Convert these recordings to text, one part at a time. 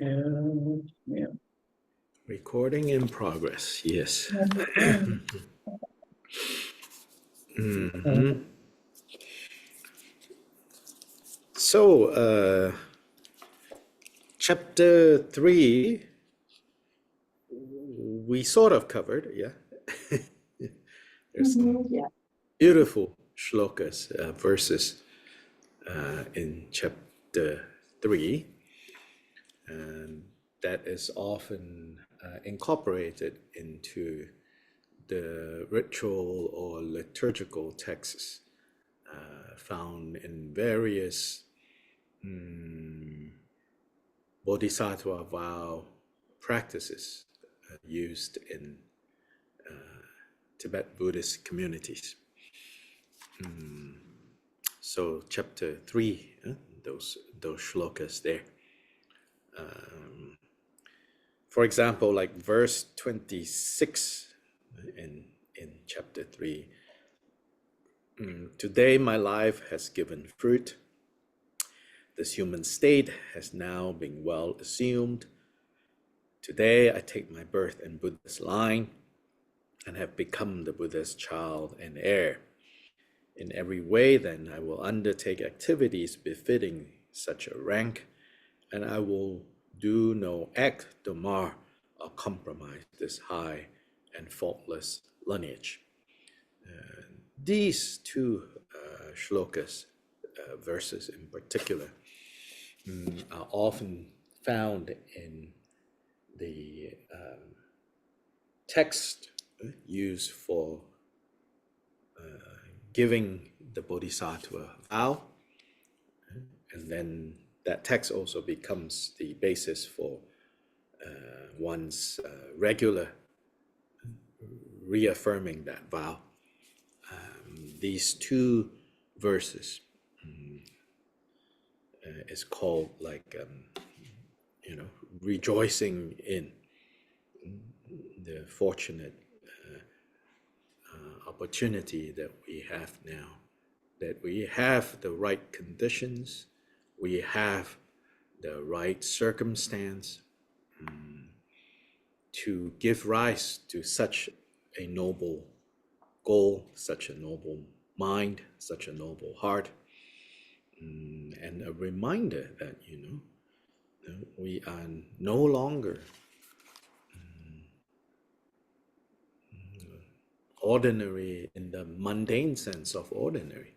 And yeah. Recording in progress, yes. So, chapter 3, we sort of covered, yeah. There's some Yeah. beautiful shlokas, verses in chapter 3, and that is often incorporated into the ritual or liturgical texts found in various bodhisattva vow practices used in Tibet Buddhist communities. So chapter 3, those shlokas there. For example, like verse 26 in chapter 3. Today my life has given fruit. This human state has now been well assumed. Today I take my birth in Buddha's line and have become the Buddha's child and heir. In every way, then, I will undertake activities befitting such a rank, and I will do no act to mar or compromise this high and faultless lineage. These two shlokas, verses in particular, are often found in the text used for giving the bodhisattva vow, and then that text also becomes the basis for one's regular reaffirming that vow. These two verses is called like rejoicing in the fortunate opportunity that we have now, that we have the right conditions, we have the right circumstance to give rise to such a noble goal, such a noble mind, such a noble heart, and a reminder that we are no longer ordinary in the mundane sense of ordinary.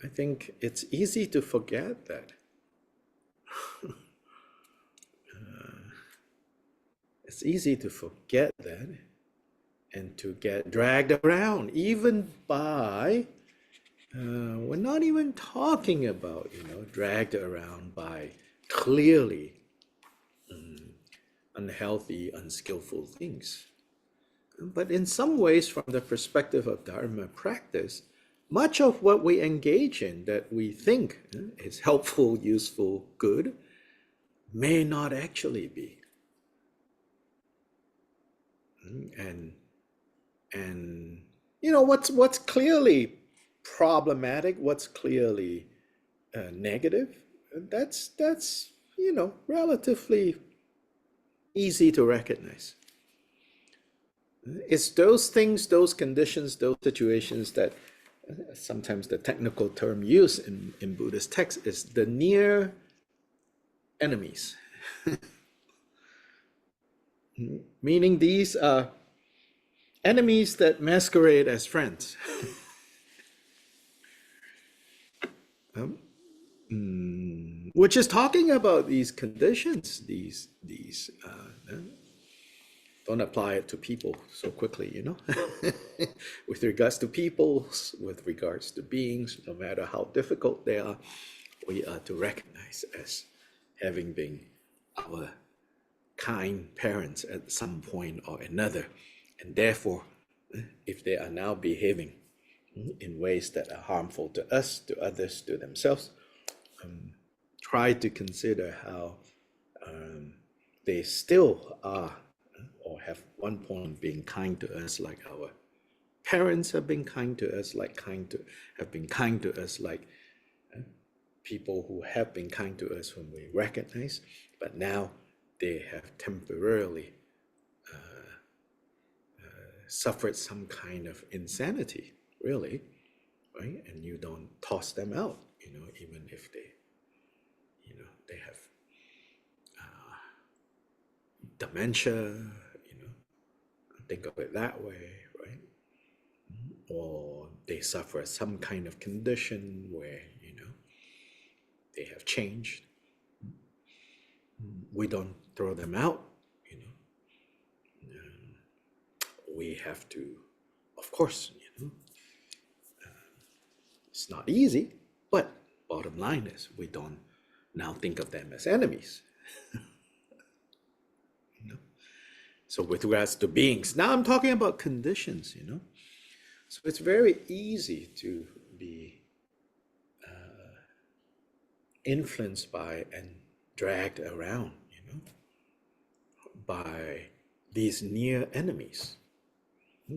I think it's easy to forget that. It's easy to forget that and to get dragged around, even by, we're not even talking about, dragged around by clearly unhealthy, unskillful things. But in some ways, from the perspective of Dharma practice, much of what we engage in that we think is helpful, useful, good, may not actually be. And what's clearly problematic, what's clearly negative, that's relatively easy to recognize. It's those things, those conditions, those situations that sometimes the technical term used in Buddhist text is the near enemies. Meaning these are enemies that masquerade as friends. Which is talking about these conditions, these don't apply it to people so quickly, with regards to people, with regards to beings, no matter how difficult they are, we are to recognize as having been our kind parents at some point or another. And therefore, if they are now behaving in ways that are harmful to us, to others, to themselves, try to consider how they still are or have one point being kind to us, like our parents have been kind to us, have been kind to us, like people who have been kind to us whom we recognize, but now they have temporarily suffered some kind of insanity, really, right? And you don't toss them out, even if they have dementia, think of it that way, right? Or they suffer some kind of condition where, they have changed. We don't throw them out, we have to, of course, it's not easy, but bottom line is we don't now think of them as enemies. So with regards to beings, now I'm talking about conditions, So it's very easy to be influenced by and dragged around, by these near enemies,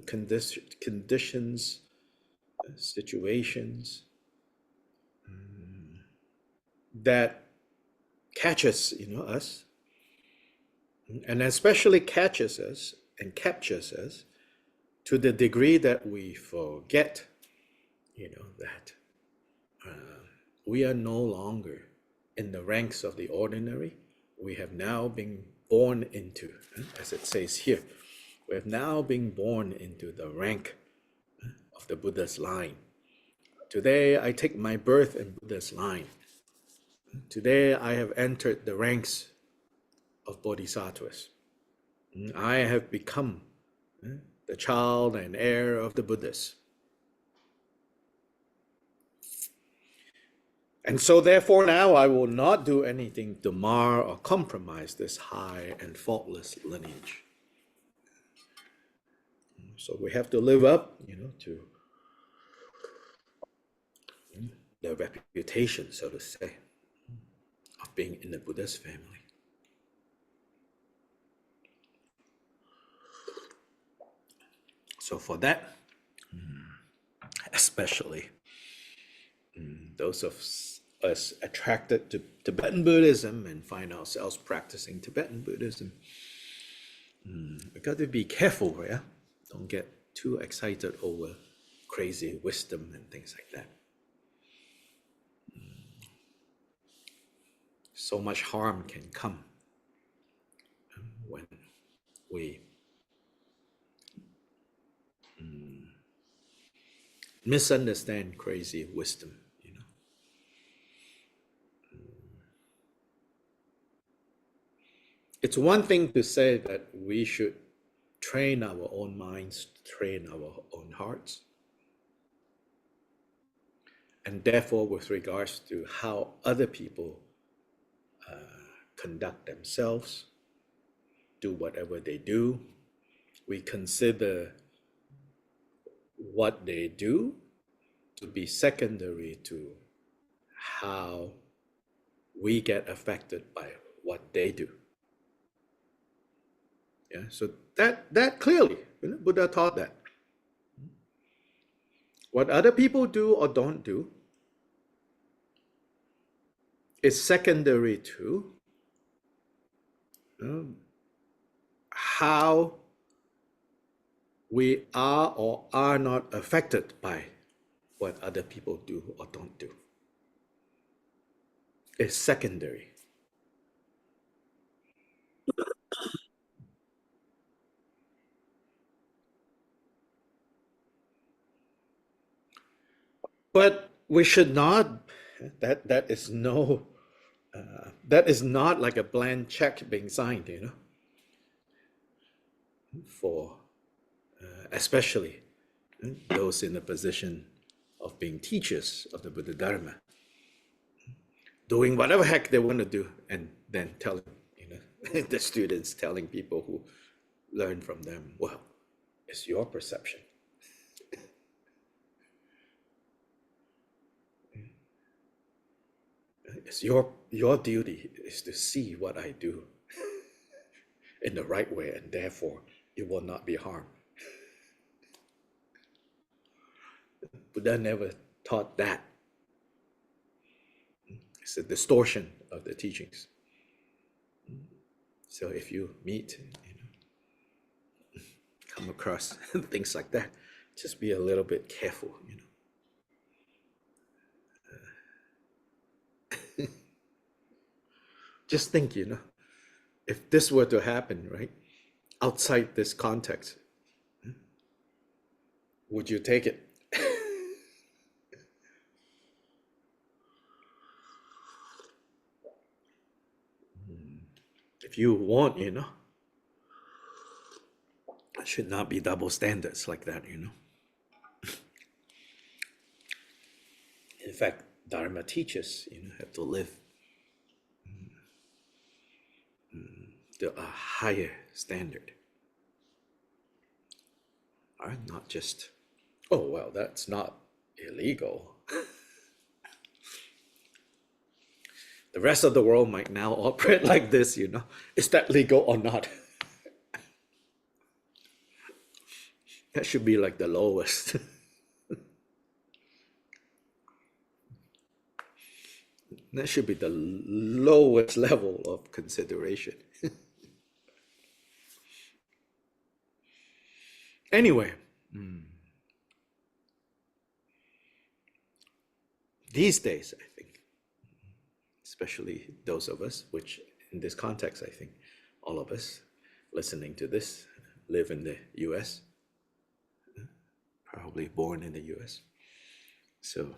conditions, situations that catches, us, and especially catches us and captures us to the degree that we forget, that we are no longer in the ranks of the ordinary. We have now been born into, as it says here, we have now been born into the rank of the Buddha's line. Today, I take my birth in Buddha's line. Today, I have entered the ranks of Bodhisattvas. I have become the child and heir of the Buddhas. And so therefore now I will not do anything to mar or compromise this high and faultless lineage. So we have to live up, to the reputation, so to say, of being in the Buddha's family. So for that, especially those of us attracted to Tibetan Buddhism and find ourselves practicing Tibetan Buddhism, we got to be careful, yeah? Don't get too excited over crazy wisdom and things like that. So much harm can come when we misunderstand crazy wisdom, It's one thing to say that we should train our own minds, train our own hearts. And therefore, with regards to how other people conduct themselves, do whatever they do, we consider what they do to be secondary to how we get affected by what they do. Yeah, so that clearly, Buddha taught that. What other people do or don't do is secondary to how we are or are not affected by what other people do or don't do. It's secondary. But we should not, that is not like a blank check being signed, for especially those in the position of being teachers of the Buddha Dharma, doing whatever heck they want to do, and then telling, the students, telling people who learn from them, well, it's your perception. It's your duty is to see what I do in the right way, and therefore it will not be harmed. Buddha never taught that. It's a distortion of the teachings. So if you meet, come across things like that, just be a little bit careful, Just think, if this were to happen, right, outside this context, would you take it? If you want, it should not be double standards like that, In fact, Dharma teaches, have to live to a higher standard. Right? Not just, oh, well, that's not illegal. The rest of the world might now operate like this, Is that legal or not? That should be like the lowest. That should be the lowest level of consideration. Anyway, these days, I think, especially those of us, which in this context, I think all of us listening to this live in the US, probably born in the US. So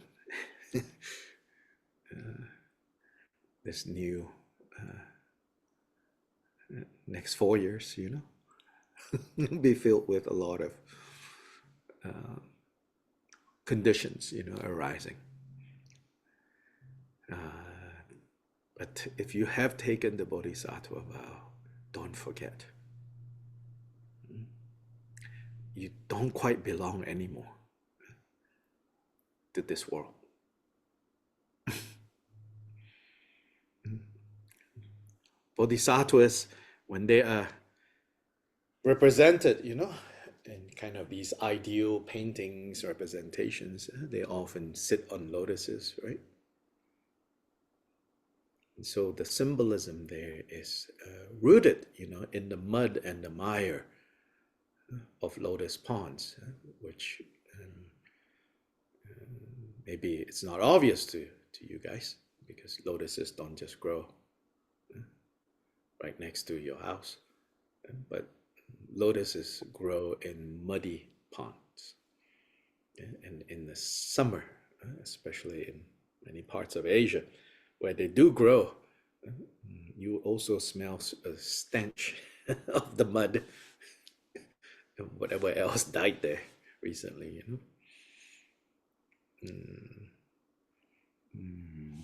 this new next 4 years, be filled with a lot of conditions, arising. But if you have taken the Bodhisattva vow, don't forget. You don't quite belong anymore to this world. Bodhisattvas, when they are represented, in kind of these ideal paintings, representations, they often sit on lotuses, right? And so the symbolism there is rooted, in the mud and the mire of lotus ponds, which maybe it's not obvious to you guys, because lotuses don't just grow right next to your house, but lotuses grow in muddy ponds. And in the summer, especially in many parts of Asia, where they do grow, you also smell a stench of the mud and whatever else died there recently,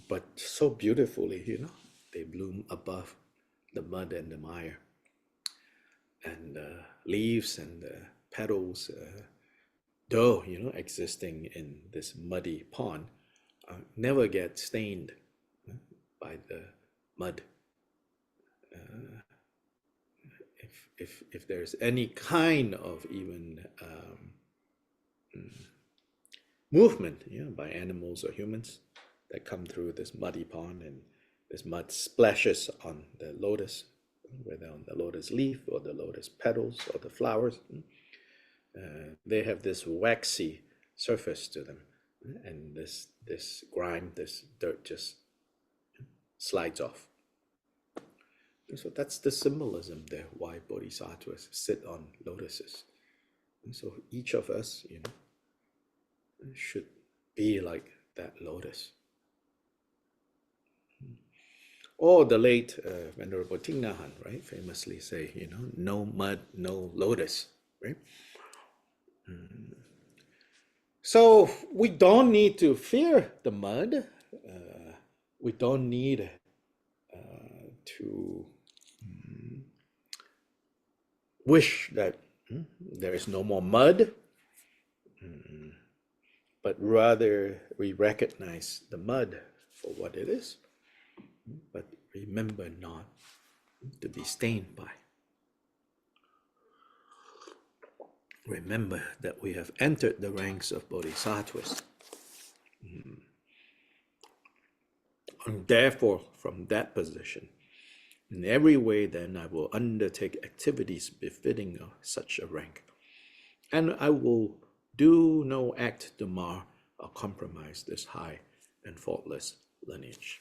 But so beautifully, they bloom above the mud and the mire. And the leaves and the petals, though, existing in this muddy pond, never get stained by the mud. If there's any kind of even movement, by animals or humans that come through this muddy pond, and this mud splashes on the lotus, whether on the lotus leaf or the lotus petals or the flowers, they have this waxy surface to them, and this grime, this dirt just slides off. And so that's the symbolism there, why bodhisattvas sit on lotuses. And so each of us, should be like that lotus. Or the late Venerable Thich Nhat Hanh, right, famously say, no mud, no lotus, right? So we don't need to fear the mud. We don't need to wish that there is no more mud, but rather we recognize the mud for what it is, but remember not to be stained by. Remember that we have entered the ranks of bodhisattvas. And therefore, from that position, in every way, then I will undertake activities befitting of such a rank. And I will do no act to mar or compromise this high and faultless lineage.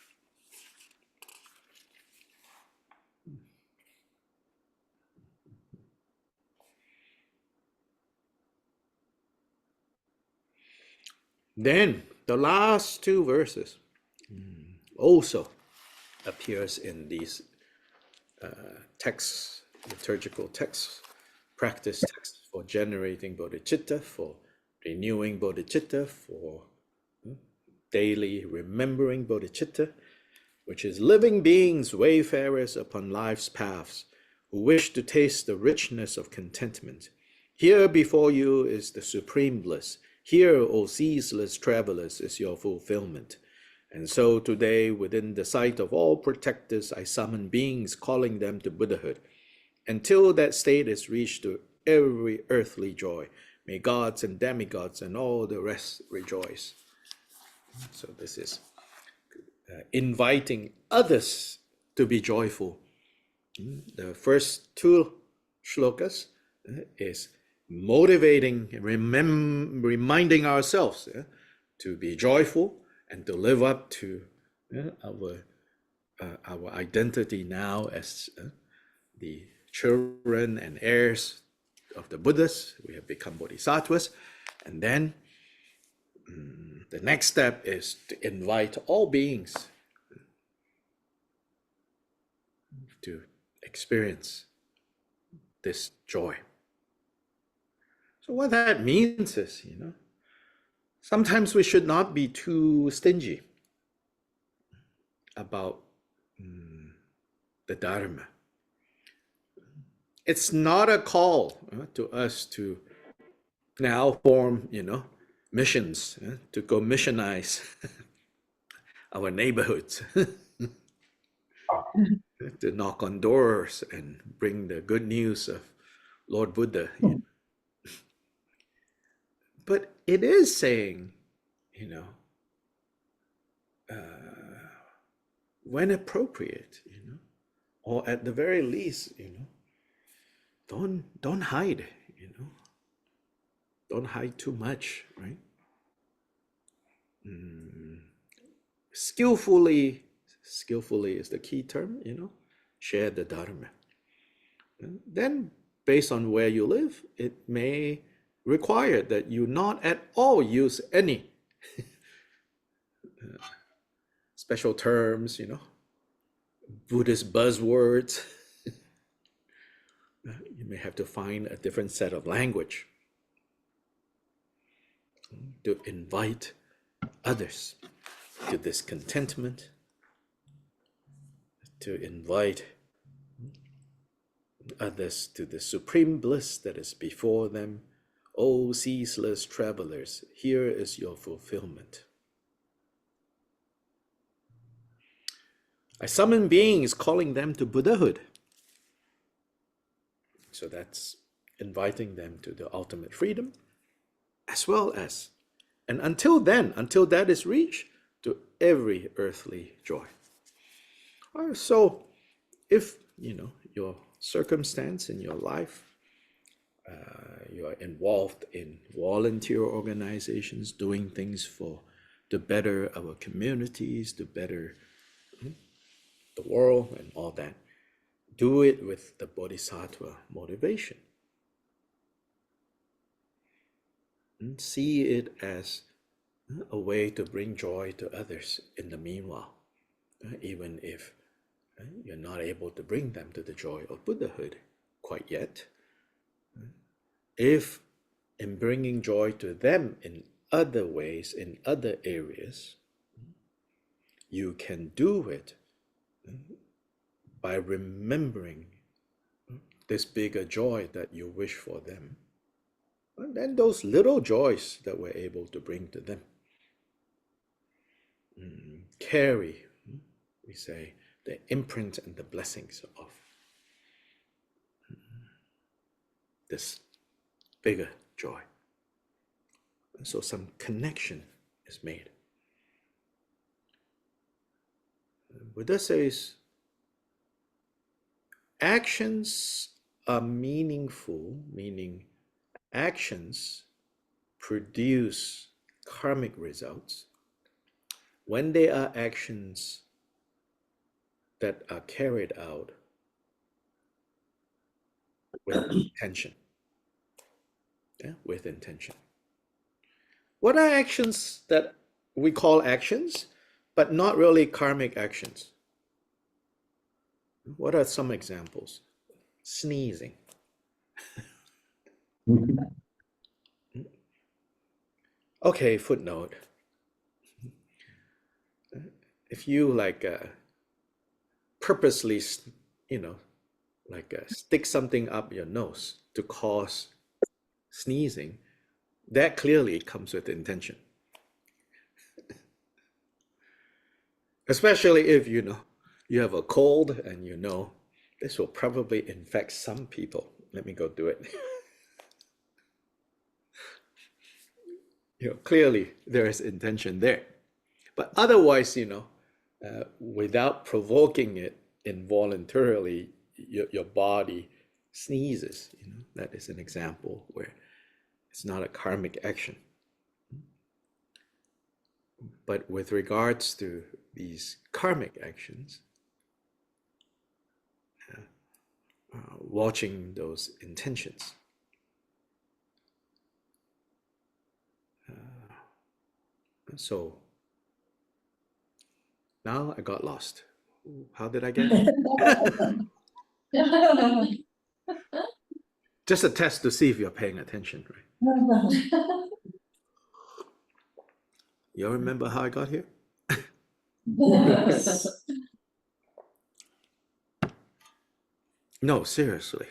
Then the last two verses also appears in these texts, liturgical texts, practice texts for generating bodhicitta, for renewing bodhicitta, for daily remembering bodhicitta, which is living beings, wayfarers upon life's paths, who wish to taste the richness of contentment. Here before you is the supreme bliss. Here, O ceaseless travelers, is your fulfillment. And so today, within the sight of all protectors, I summon beings, calling them to Buddhahood. Until that state is reached to every earthly joy, may gods and demigods and all the rest rejoice. So this is inviting others to be joyful. The first two shlokas is motivating, reminding ourselves to be joyful and to live up to our identity now as the children and heirs of the Buddhas. We have become bodhisattvas. And then the next step is to invite all beings to experience this joy. So what that means is, sometimes we should not be too stingy about the Dharma. It's not a call to us to now form, missions, to go missionize our neighborhoods, to knock on doors and bring the good news of Lord Buddha. But it is saying, when appropriate, or at the very least, don't hide, don't hide too much, right? Skillfully is the key term, share the Dharma. And then based on where you live, it may require that you not at all use any special terms, Buddhist buzzwords. You may have to find a different set of language to invite others to this contentment, to invite others to the supreme bliss that is before them. O ceaseless travelers, here is your fulfillment. I summon beings, calling them to Buddhahood. So that's inviting them to the ultimate freedom, as well as, and until then, until that is reached, to every earthly joy. So if, your circumstance in your life, you are involved in volunteer organizations, doing things to better our communities, to better the world and all that, do it with the bodhisattva motivation. And see it as a way to bring joy to others in the meanwhile, even if you're not able to bring them to the joy of Buddhahood quite yet. If in bringing joy to them in other ways, in other areas, you can do it by remembering this bigger joy that you wish for them, and then those little joys that we're able to bring to them carry, we say, the imprint and the blessings of this bigger joy. And so some connection is made. Buddha says actions are meaningful, meaning actions produce karmic results when they are actions that are carried out with intention. Yeah, with intention. What are actions that we call actions, but not really karmic actions? What are some examples? Sneezing. Okay, footnote. If you like purposely, you know, like stick something up your nose to cause sneezing, that clearly comes with intention. Especially if you know you have a cold and you know this will probably infect some people. Let me go do it. You know, clearly there is intention there. But otherwise, you know, without provoking it involuntarily, your body sneezes. You know, that is an example where it's not a karmic action. But with regards to these karmic actions, watching those intentions. So now I got lost. How did I get here? Just a test to see if you're paying attention, right? You remember how I got here? No, seriously.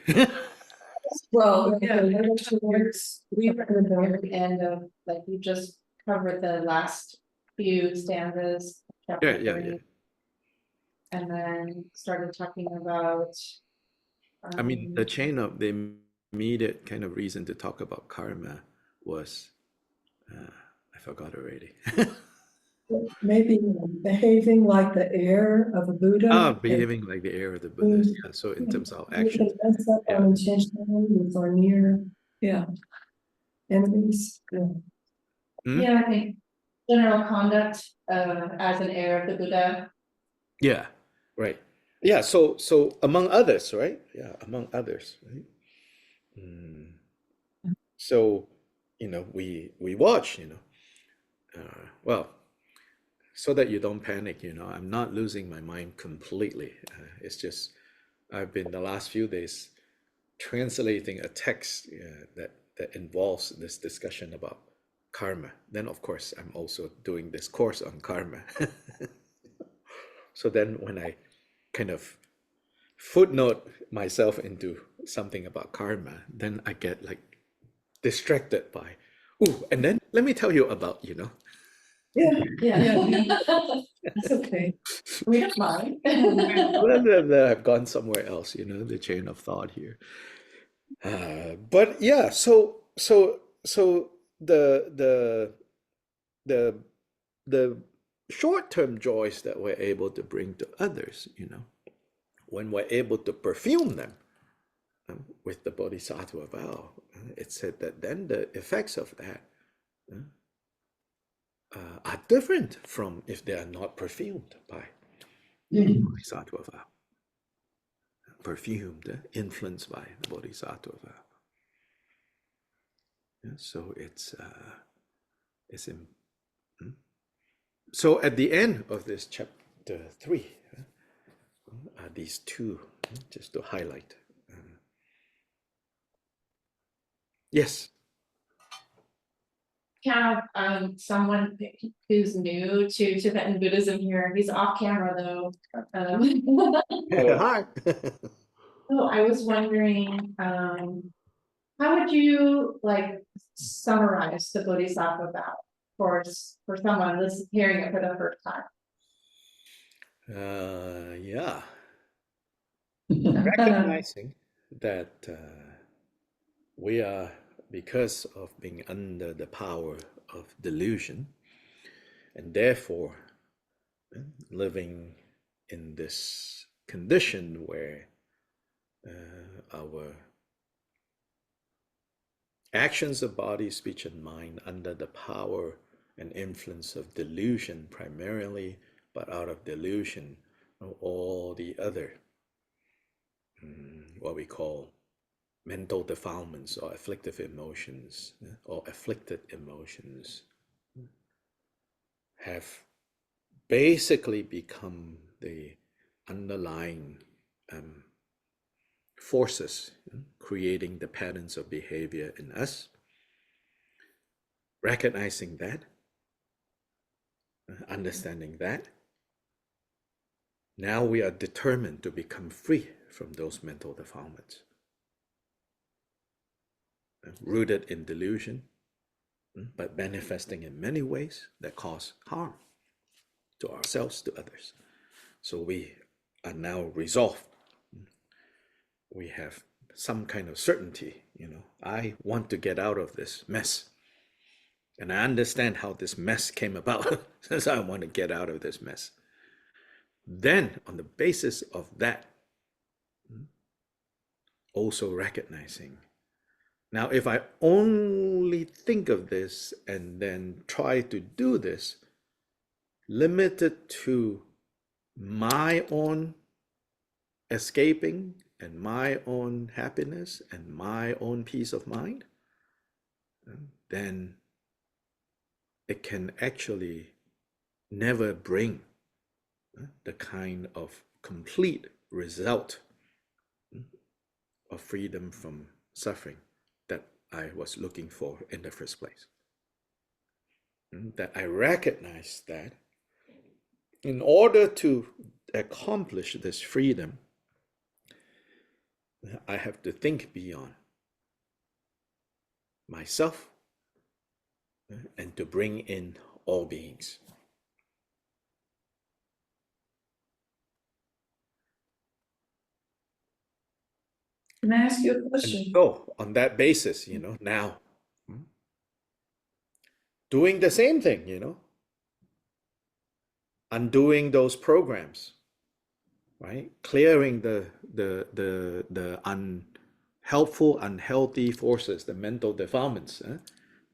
Well, yeah, towards, we were at the very end of, like, you just covered the last few stanzas. of chapter Yeah. three, And then started talking about. I mean, the chain of the immediate kind of reason to talk about karma was, I forgot already. Maybe behaving like the heir of a Buddha. Behaving like the heir of the Buddhas. Yeah, so in terms of We actions. can mess up Yeah. unintentionally with our near, enemies. Yeah. Yeah, I think general conduct, as an heir of the Buddha. Yeah, right. Yeah, so among others, right? Yeah, among others, right? So, you know, we watch, you know, well, so that you don't panic, you know, I'm not losing my mind completely. It's just I've been the last few days translating a text that involves this discussion about karma. Then, of course, I'm also doing this course on karma. So then when I kind of footnote myself into something about karma, then I get like distracted by, oh, and then let me tell you about, you know. Yeah. That's okay. We don't mind. Then I've gone somewhere else, you know, the chain of thought here. But yeah, so the the the short-term joys that we're able to bring to others, you know, when we're able to perfume them with the Bodhisattva vow, it's said that then the effects of that are different from if they are not perfumed by Bodhisattva vow. Perfumed, influenced by the Bodhisattva vow. Yeah, so it's in. So at the end of this chapter 3, are these two, just to highlight. Yes. Kind of, someone who's new to Tibetan Buddhism here. He's off camera though. Hi. So I was wondering, how would you like summarize the Bodhisattva vow for someone listening, hearing it for the first time? Yeah. Recognizing that we are, because of being under the power of delusion, and therefore living in this condition where our actions of body, speech, and mind under the power and influence of delusion primarily, but out of delusion, all the other what we call mental defilements or afflictive emotions or afflicted emotions have basically become the underlying forces creating the patterns of behavior in us. Recognizing that, understanding that, now we are determined to become free from those mental defilements, rooted in delusion, but manifesting in many ways that cause harm to ourselves, to others. So we are now resolved. We have some kind of certainty, I want to get out of this mess. And I understand how this mess came about, so I want to get out of this mess. Then, on the basis of that, also recognizing, now if I only think of this and then try to do this, limited to my own escaping and my own happiness and my own peace of mind, then it can actually never bring the kind of complete result of freedom from suffering that I was looking for in the first place. That I recognize that in order to accomplish this freedom, I have to think beyond myself and to bring in all beings. Can I ask you a question? And so on that basis, now doing the same thing, undoing those programs, right? Clearing the unhelpful, unhealthy forces, the mental defilements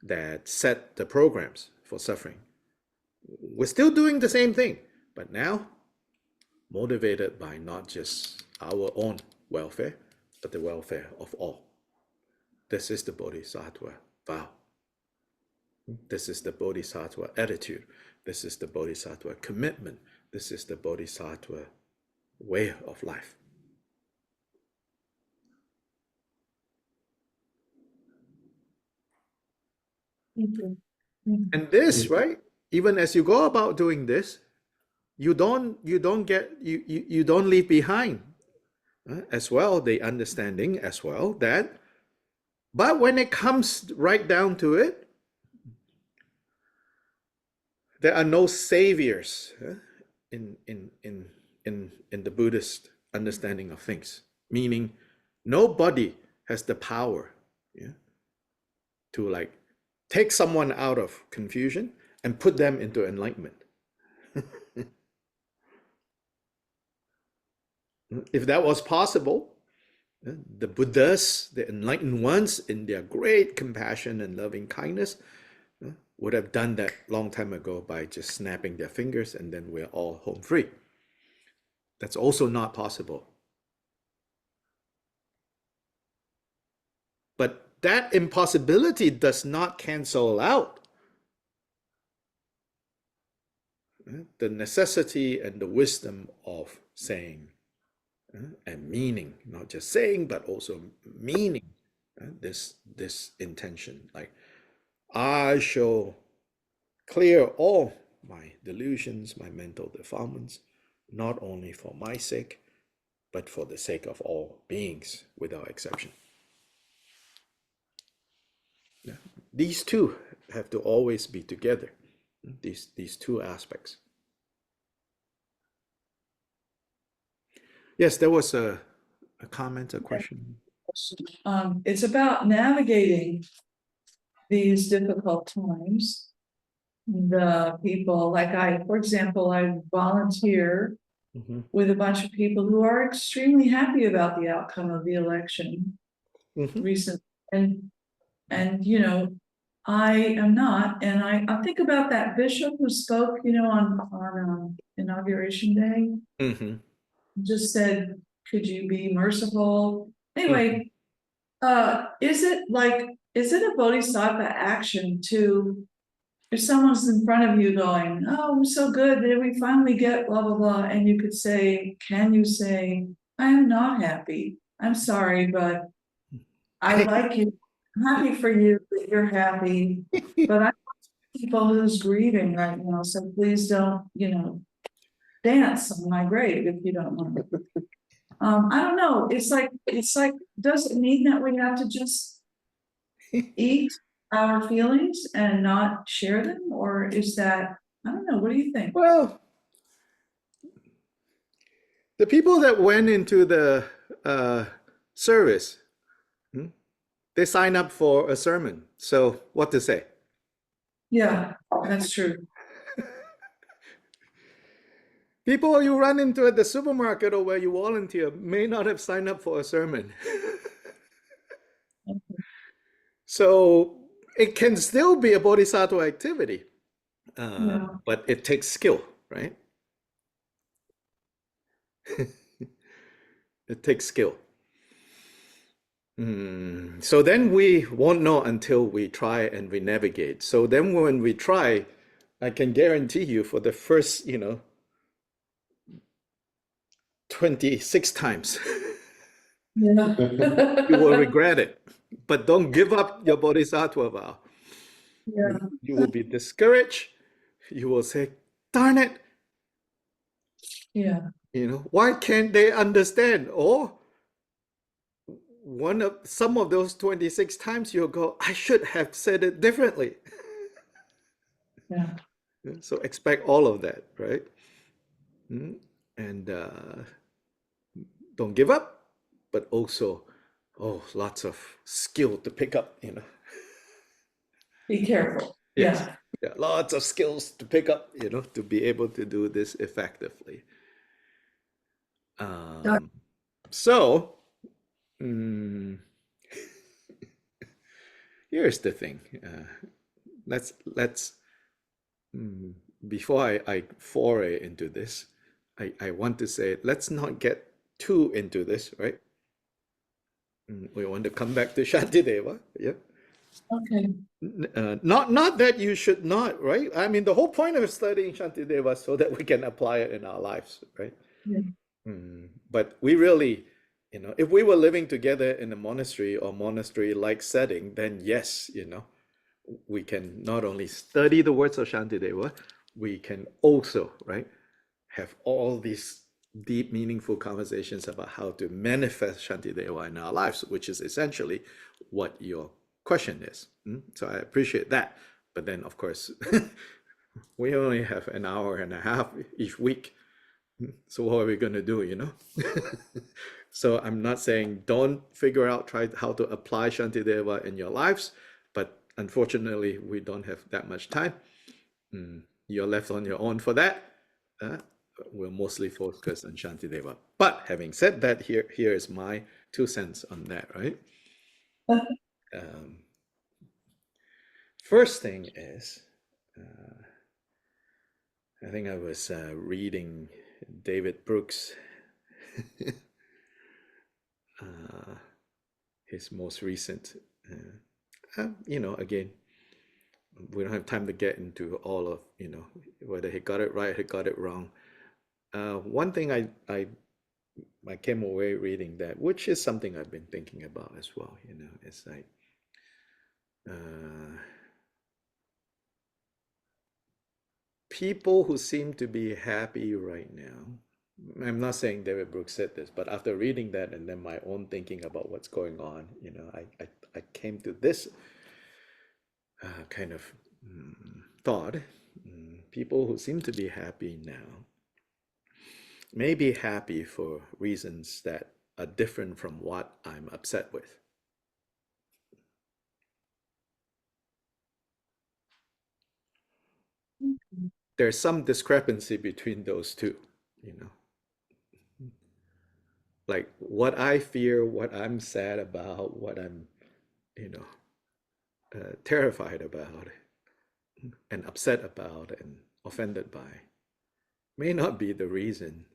that set the programs for suffering. We're still doing the same thing, but now motivated by not just our own welfare, but the welfare of all. This is the Bodhisattva vow. This is the Bodhisattva attitude. This is the Bodhisattva commitment. This is the Bodhisattva way of life. Thank you. And this, right? Even as you go about doing this, you don't leave behind as well the understanding as well that, but when it comes right down to it, there are no saviors in the Buddhist understanding of things. Meaning, nobody has the power to take someone out of confusion and put them into enlightenment. If that was possible, the Buddhas, the enlightened ones, in their great compassion and loving kindness, would have done that long time ago by just snapping their fingers and then we're all home free. That's also not possible. But that impossibility does not cancel out the necessity and the wisdom of saying and meaning, not just saying, but also meaning this intention. Like, I shall clear all my delusions, my mental defilements, not only for my sake, but for the sake of all beings without exception. Yeah. These two have to always be together, these two aspects. Yes, there was a comment, a question. It's about navigating these difficult times. The people, for example, I volunteer Mhm. with a bunch of people who are extremely happy about the outcome of the election Mhm. recent. And, you know, I am not, and I think about that bishop who spoke, you know, on inauguration day, Mhm. just said, could you be merciful? Mhm. Anyway, is it a bodhisattva action to, if someone's in front of you going, oh, we're so good, did we finally get blah, blah, blah, and you could say, can you say, I am not happy, I'm sorry, but I like you, I'm happy for you that you're happy, but I people who's grieving right now, so please don't, you know, dance on my grave if you don't want to. I don't know, it's like, does it mean that we have to just eat our feelings and not share them, or is that, I don't know, what do you think? Well, the people that went into the service, they sign up for a sermon. So what to say? Yeah, that's true. People you run into at the supermarket or where you volunteer may not have signed up for a sermon. So it can still be a bodhisattva activity, Yeah. but it takes skill, right? It takes skill. So then we won't know until we try and we navigate. So then when we try, I can guarantee you for the first, 26 times, Yeah. you will regret it. But don't give up your bodhisattva vow. Yeah. You will be discouraged. You will say, darn it, Yeah. why can't they understand? Or some of those 26 times you'll go, I should have said it differently. Yeah. So expect all of that, right? And don't give up, but also, lots of skill to pick up. Be careful. Yes. Yeah. Yeah, lots of skills to pick up, to be able to do this effectively. So, mm, here's the thing. Let's before I foray into this, I want to say let's not get too into this, right? We want to come back to Shantideva, yeah. Okay. Not that you should not, right? I mean, the whole point of studying Shantideva is so that we can apply it in our lives, right? Yeah. But we really, if we were living together in a monastery or monastery-like setting, then yes, we can not only study the words of Shantideva, we can also, right, have all these deep, meaningful conversations about how to manifest Shantideva in our lives, which is essentially what your question is. So I appreciate that. But then, of course, we only have an hour and a half each week. So what are we going to do? So I'm not saying don't try how to apply Shantideva in your lives, but unfortunately, we don't have that much time. You're left on your own for that. We're mostly focused on Shantideva. But having said that, here is my 2 cents on that, right? First thing is, I think I was reading David Brooks, his most recent, again, we don't have time to get into all of, whether he got it right, he got it wrong. One thing I came away reading that, which is something I've been thinking about as well, it's like, people who seem to be happy right now, I'm not saying David Brooks said this, but after reading that and then my own thinking about what's going on, I came to this kind of thought. People who seem to be happy now may be happy for reasons that are different from what I'm upset with. There's some discrepancy between those two. like what I fear, what I'm sad about, what I'm, you know, terrified about and upset about and offended by may not be the reason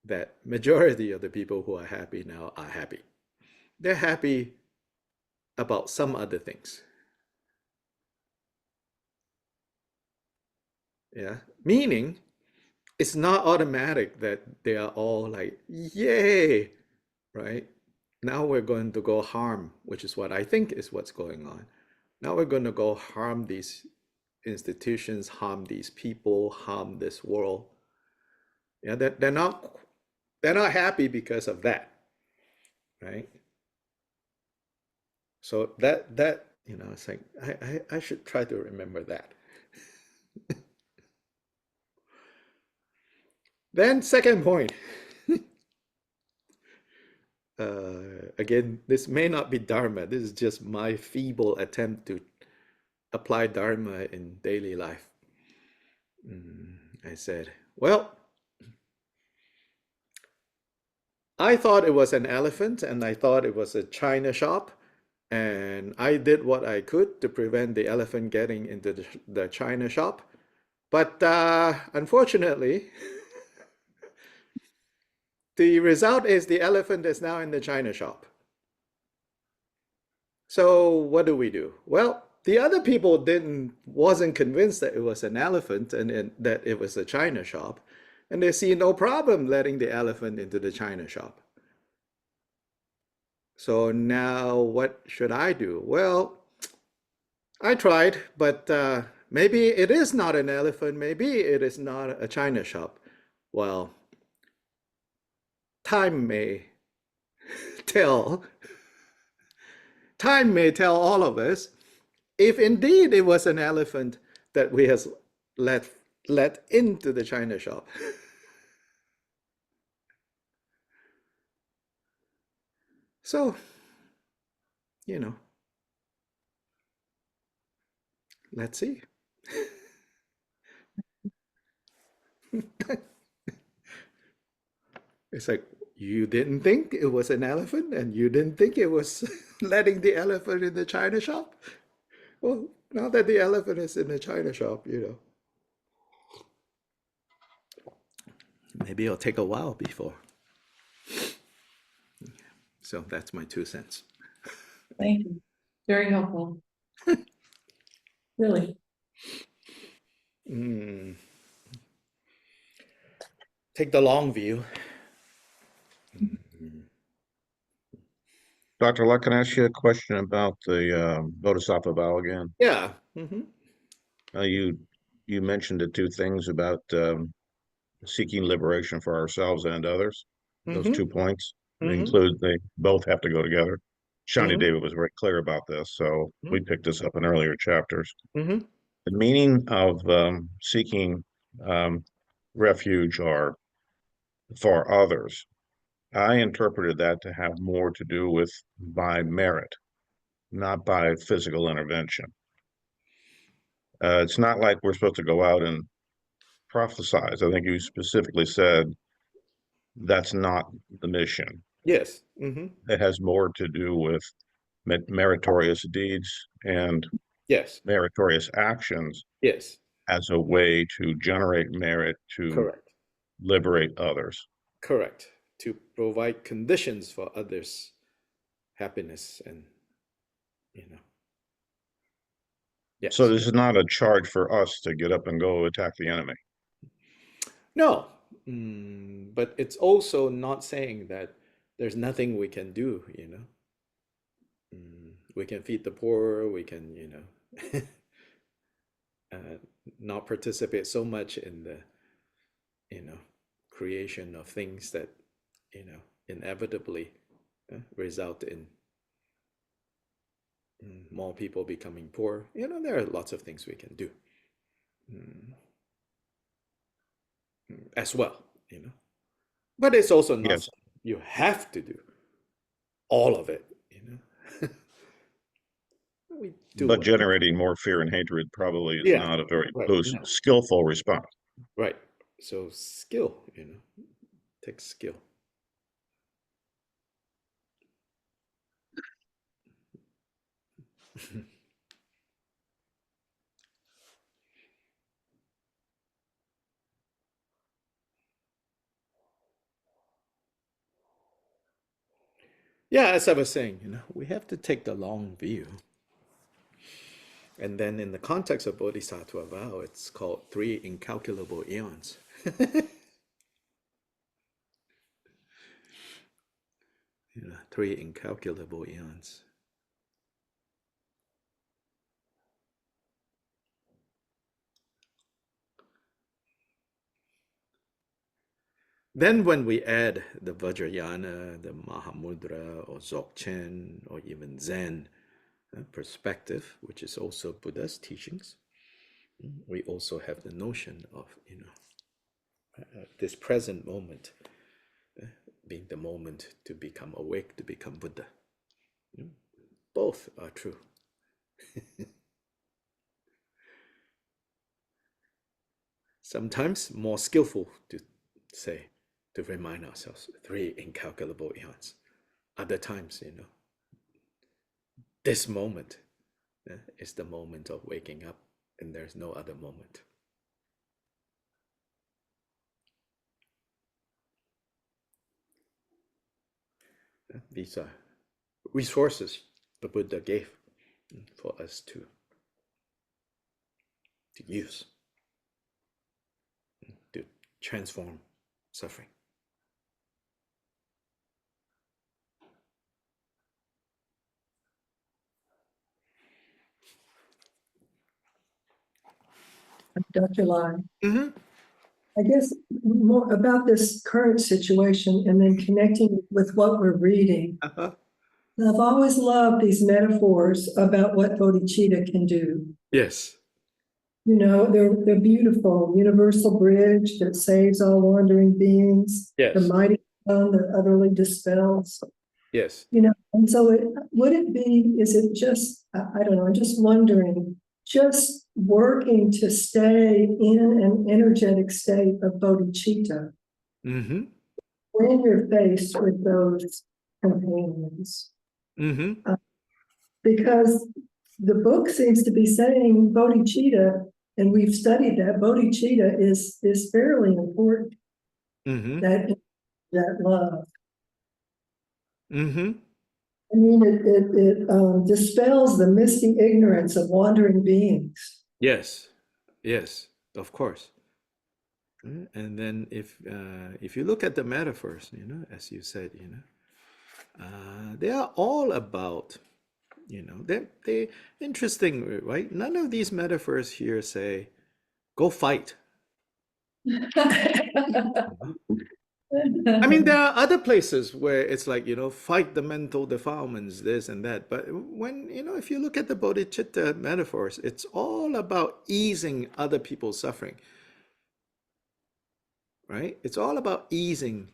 that majority of the people who are happy now are happy. They're happy about some other things. Yeah. Meaning it's not automatic that they are all like, yay, right? Now we're going to go harm, which is what I think is what's going on. Now we're going to go harm these institutions, harm these people, harm this world. Yeah, they're not happy because of that, right? So that you know, it's like I should try to remember that. Then second point. Again, this may not be Dharma. This is just my feeble attempt to apply Dharma in daily life. I said, well, I thought it was an elephant and I thought it was a china shop. And I did what I could to prevent the elephant getting into the china shop. But unfortunately, the result is the elephant is now in the china shop. So what do we do? Well, the other people wasn't convinced that it was an elephant and that it was a china shop, and they see no problem letting the elephant into the china shop. So now what should I do? Well, I tried, but maybe it is not an elephant, maybe it is not a china shop. Well, time may tell. Time may tell all of us if indeed it was an elephant that we has let into the china shop. So, you know, let's see. It's like, you didn't think it was an elephant and you didn't think it was letting the elephant in the china shop? Well, now that the elephant is in the china shop, you know, maybe it'll take a while before. So that's my 2 cents. Thank you. Very helpful. Really. Take the long view. Dr. Luck, can I ask you a question about the Bodhisattva vow again? Yeah. You mentioned the two things about seeking liberation for ourselves and others. Those 2 points include they both have to go together. Shani David was very clear about this, so we picked this up in earlier chapters. The meaning of seeking refuge or for others, I interpreted that to have more to do with by merit, not by physical intervention. It's not like we're supposed to go out and prophesize. I think you specifically said that's not the mission. Yes. It has more to do with meritorious deeds and Yes. meritorious actions Yes. as a way to generate merit to Correct. liberate others. Correct. To provide conditions for others' happiness and, you know. Yes. So this is not a charge for us to get up and go attack the enemy. No, but it's also not saying that there's nothing we can do, you know. We can feed the poor, we can, you know, not participate so much in the, you know, creation of things that, you know, inevitably result in more people becoming poor. You know, there are lots of things we can do. As well, you know, but it's also not Yes. you have to do all of it, you know. We do But what- generating more fear and hatred probably is Yeah, not a very right, no. skillful response. right. So skill, you know, takes skill. Yeah, as I was saying, we have to take the long view. And then in the context of Bodhisattva vow, it's called 3 incalculable eons. Three incalculable eons. Then when we add the Vajrayana, the Mahamudra, or Dzogchen, or even Zen perspective, which is also Buddha's teachings, we also have the notion of, this present moment being the moment to become awake, to become Buddha. Both are true. Sometimes more skillful to say, to remind ourselves, 3 incalculable eons. Other times, this moment is the moment of waking up, and there's no other moment. These are resources the Buddha gave for us to use, to transform suffering. Dr. Lai, Mm-hmm. I guess more about this current situation and then connecting with what we're reading. Uh-huh. I've always loved these metaphors about what bodhicitta can do. Yes. They're beautiful. Universal bridge that saves all wandering beings. Yes. The mighty sun that utterly dispels. Yes. And so is it just, I don't know, I'm just wondering, just working to stay in an energetic state of bodhicitta Mm-hmm. when you're faced with those companions. Mm-hmm. Because the book seems to be saying bodhicitta, and we've studied that bodhicitta is fairly important. Mm-hmm. That love. Mm-hmm. I mean, it dispels the misty ignorance of wandering beings. Yes. Yes. Of course. And then if you look at the metaphors, as you said, they are all about, they're interesting, right? None of these metaphors here say, go fight. I mean, there are other places where it's like, fight the mental defilements, this and that. But when, if you look at the bodhicitta metaphors, it's all about easing other people's suffering, right? It's all about easing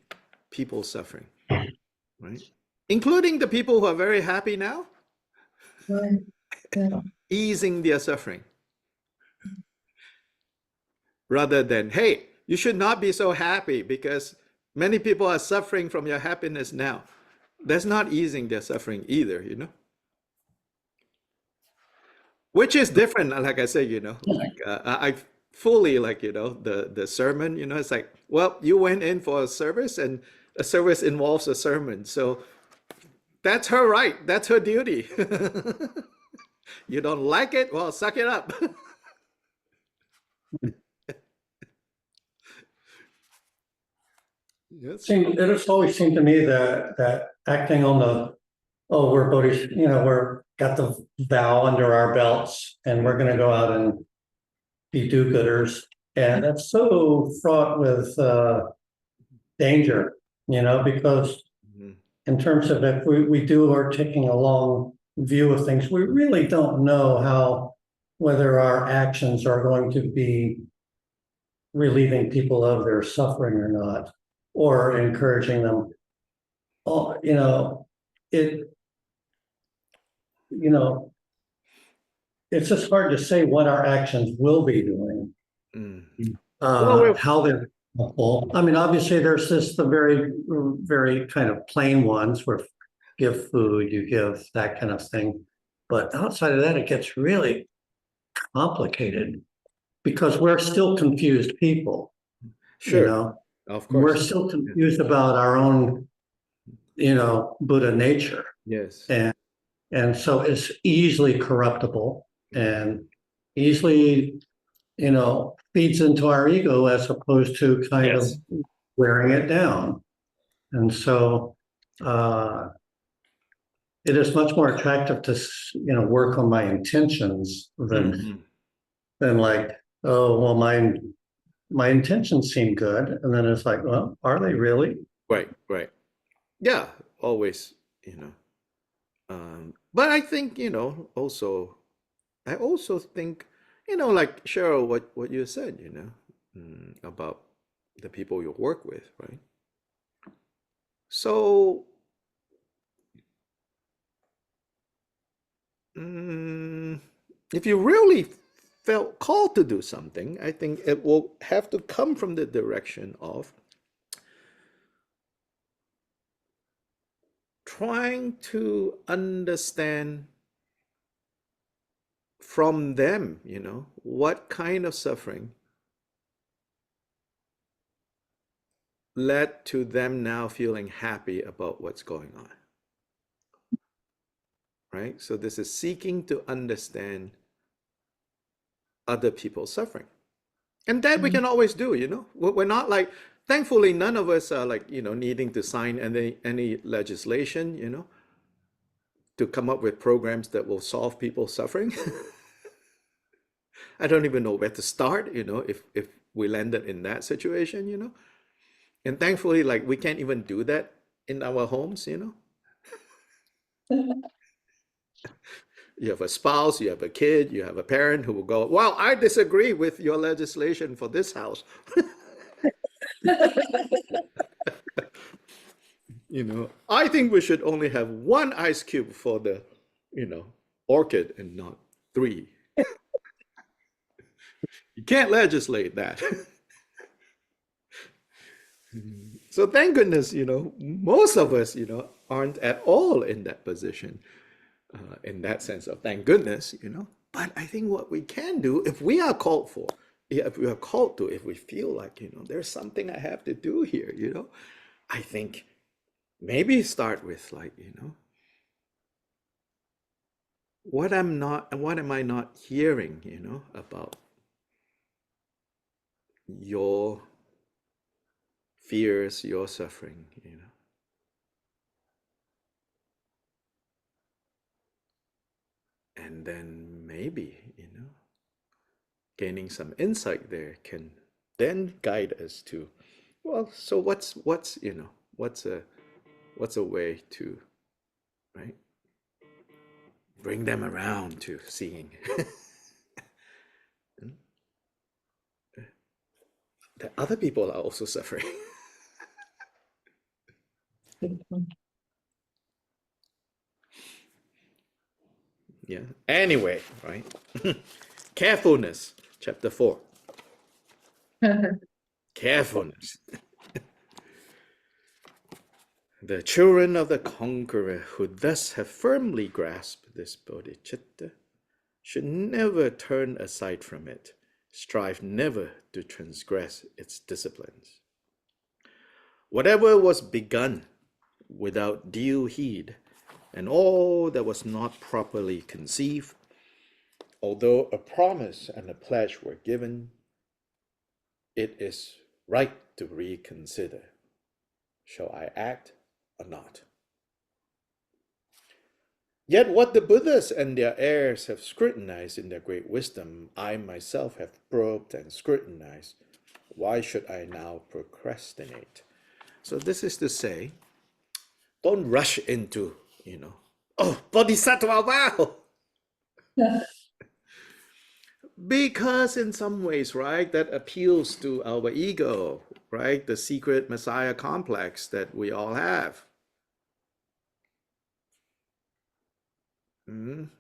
people's suffering, right? Including the people who are very happy now, Right. Yeah. easing their suffering. Rather than, hey, you should not be so happy because many people are suffering from your happiness now. That's not easing their suffering either, Which is different, like I said, I fully the sermon, it's like, well, you went in for a service and a service involves a sermon. So that's her right. That's her duty. You don't like it? Well, suck it up. Yes. It has always seemed to me that acting on we're Bodhis, we're got the vow under our belts and we're going to go out and be do-gooders. And that's so fraught with danger, because in terms of if we are taking a long view of things, we really don't know whether our actions are going to be relieving people of their suffering or not, or encouraging them. It's just hard to say what our actions will be doing. How they're helpful. I mean, obviously there's the very, very kind of plain ones where give food, you give that kind of thing. But outside of that, it gets really complicated because we're still confused people, you Sure, know? of We're course. still confused about our own, Buddha nature. Yes. And so it's easily corruptible and easily, feeds into our ego as opposed to kind of Yes. wearing it down. And so it is much more attractive to, work on my intentions Mhm. than like, oh, well, my intentions seem good. And then it's like, well, are they really? Right, right. Yeah, always, but I think, I also think, like Cheryl, what you said, about the people you work with, right? So, mm, if you really felt called to do something, I think it will have to come from the direction of trying to understand from them, what kind of suffering led to them now feeling happy about what's going on, right? So this is seeking to understand other people's suffering. And that we can always do, We're not like, thankfully, none of us are like, needing to sign any legislation, to come up with programs that will solve people's suffering. I don't even know where to start, if we landed in that situation. And thankfully, like we can't even do that in our homes, You have a spouse, you have a kid, you have a parent who will go, well, I disagree with your legislation for this house. I think we should only have one ice cube for the, orchid and not three. You can't legislate that. So thank goodness, most of us, aren't at all in that position, in that sense of thank goodness, But I think what we can do, if we are called for, if we are called to, if we feel like, there's something I have to do here, I think maybe start with like, what am I not hearing, about your fears, your suffering, And then maybe, gaining some insight there can then guide us to, well, so what's a way to, right, bring them around to seeing that other people are also suffering. Yeah. Anyway, right? Carefulness, chapter 4. Carefulness. The children of the conqueror who thus have firmly grasped this bodhicitta should never turn aside from it, strive never to transgress its disciplines. Whatever was begun without due heed, and all that was not properly conceived, although a promise and a pledge were given, it is right to reconsider. Shall I act or not? Yet what the Buddhas and their heirs have scrutinized in their great wisdom, I myself have probed and scrutinized. Why should I now procrastinate? So this is to say, don't rush into, oh, Bodhisattva vow! Because in some ways, right, that appeals to our ego, right? The secret Messiah complex that we all have. Tong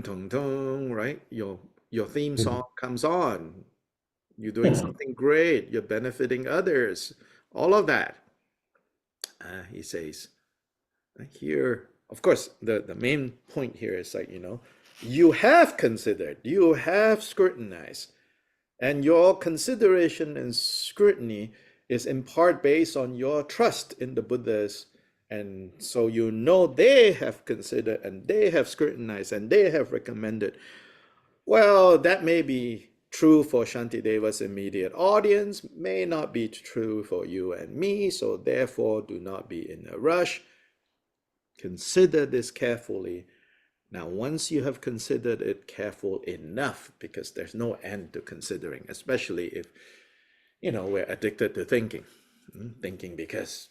tong tong, right? Your theme song comes on. You're doing something great. You're benefiting others. All of that. He says, here of course, the main point here is like, you have considered, you have scrutinized, and your consideration and scrutiny is in part based on your trust in the Buddhas. And so they have considered and they have scrutinized and they have recommended. Well, that may be true for Shantideva's immediate audience, may not be true for you and me, so therefore do not be in a rush. Consider this carefully. Now, once you have considered it careful enough, because there's no end to considering, especially if, we're addicted to thinking. Thinking because,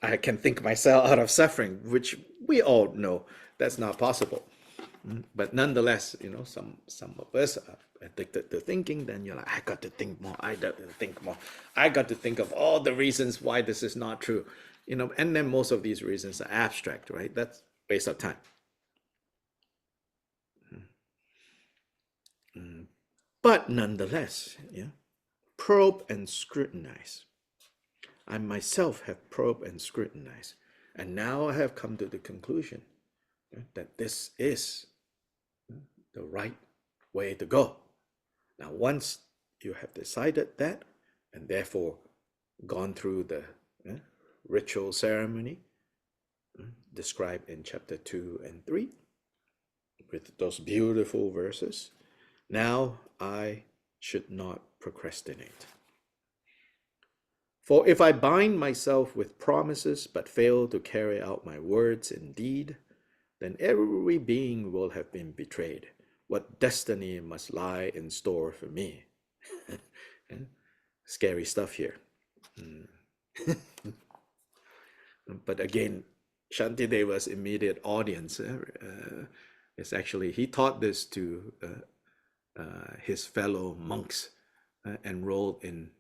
I can think myself out of suffering, which we all know that's not possible. But nonetheless, some of us are addicted to thinking. Then you're like, I got to think more. I got to think more. I got to think of all the reasons why this is not true. And then most of these reasons are abstract, right? That's waste of time. But nonetheless, probe and scrutinize. I myself have probed and scrutinized, and now I have come to the conclusion that this is the right way to go. Now, once you have decided that, and therefore gone through the ritual ceremony described in chapter 2 and 3, with those beautiful verses, now I should not procrastinate. For if I bind myself with promises but fail to carry out my words in deed, then every being will have been betrayed. What destiny must lie in store for me? Scary stuff here. But again, Shantideva's immediate audience is actually, he taught this to his fellow monks enrolled in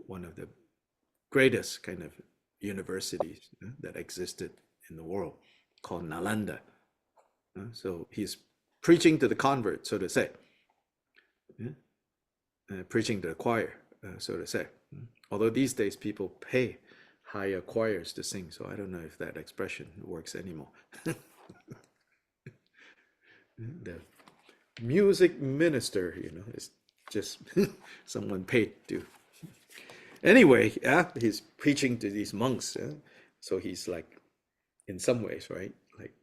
one of the greatest kind of universities that existed in the world, called Nalanda. So he's preaching to the convert, so to say, preaching to the choir, so to say. Although these days people pay hire choirs to sing, so I don't know if that expression works anymore. The music minister, is just someone paid to. Anyway, he's preaching to these monks, so he's like, in some ways, right? Like,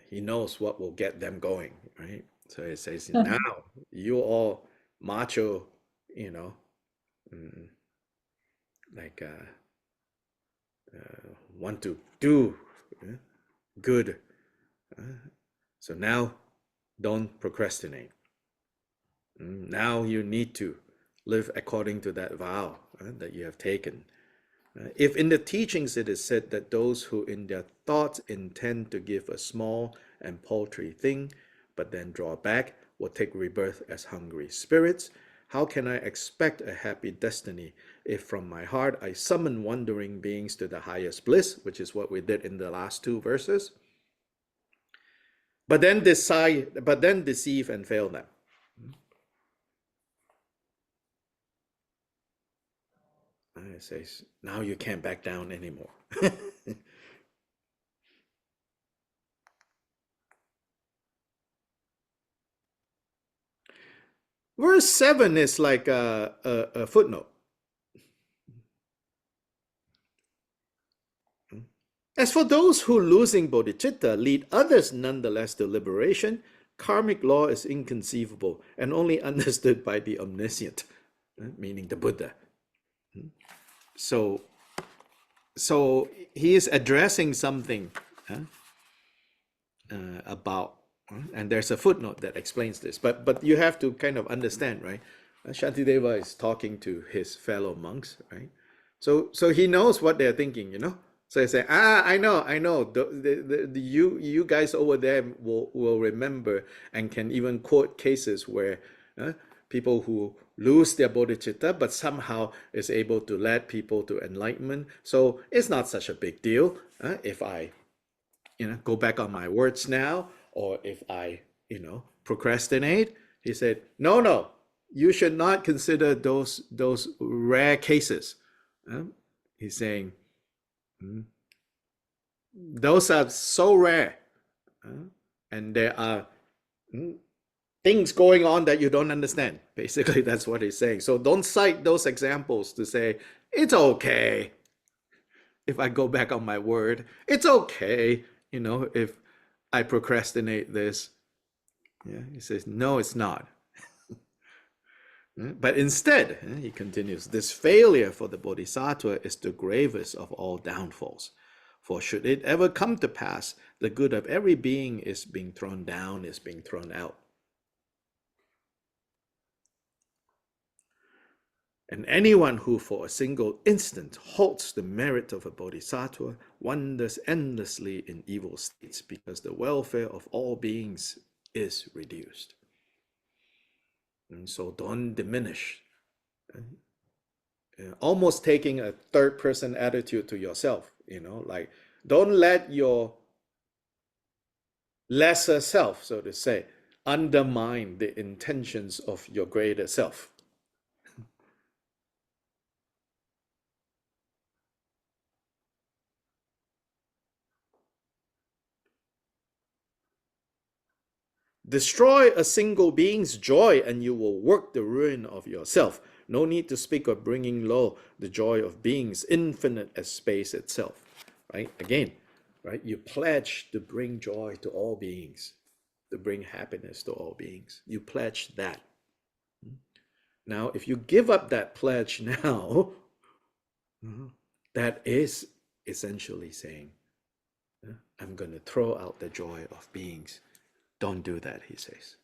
he knows what will get them going, right? So he says, now you all macho, want to do good. So now don't procrastinate. Now you need to live according to that vow that you have taken. If in the teachings it is said that those who in their thoughts intend to give a small and paltry thing, but then draw back, will take rebirth as hungry spirits, how can I expect a happy destiny if from my heart I summon wandering beings to the highest bliss, which is what we did in the last 2 verses, but then deceive and fail them? It says, now you can't back down anymore. Verse 7 is like a footnote. As for those who, losing bodhicitta, lead others nonetheless to liberation, karmic law is inconceivable and only understood by the omniscient, meaning the Buddha. So he is addressing something about, and there's a footnote that explains this, but you have to kind of understand, right? Shantideva is talking to his fellow monks, right? So he knows what they're thinking, So he say, I know. You guys over there will remember and can even quote cases where people who lose their bodhicitta, but somehow is able to lead people to enlightenment. So it's not such a big deal if I, go back on my words now, or if I, procrastinate. He said, no, you should not consider those rare cases. He's saying, "Hmm, those are so rare, and there are things going on that you don't understand." Basically, that's what he's saying. So don't cite those examples to say, it's okay if I go back on my word. It's okay, if I procrastinate this. Yeah, he says, no, it's not. But instead, he continues, this failure for the bodhisattva is the gravest of all downfalls. For should it ever come to pass, the good of every being is being thrown down, is being thrown out. And anyone who for a single instant halts the merit of a bodhisattva wanders endlessly in evil states, because the welfare of all beings is reduced. And so don't diminish. Almost taking a third person attitude to yourself, like don't let your lesser self, so to say, undermine the intentions of your greater self. Destroy a single being's joy and you will work the ruin of yourself. No need to speak of bringing low the joy of beings infinite as space itself. Right? Again, right? You pledge to bring joy to all beings, to bring happiness to all beings. You pledge that. Now, if you give up that pledge now, that is essentially saying, I'm going to throw out the joy of beings. Don't do that, he says.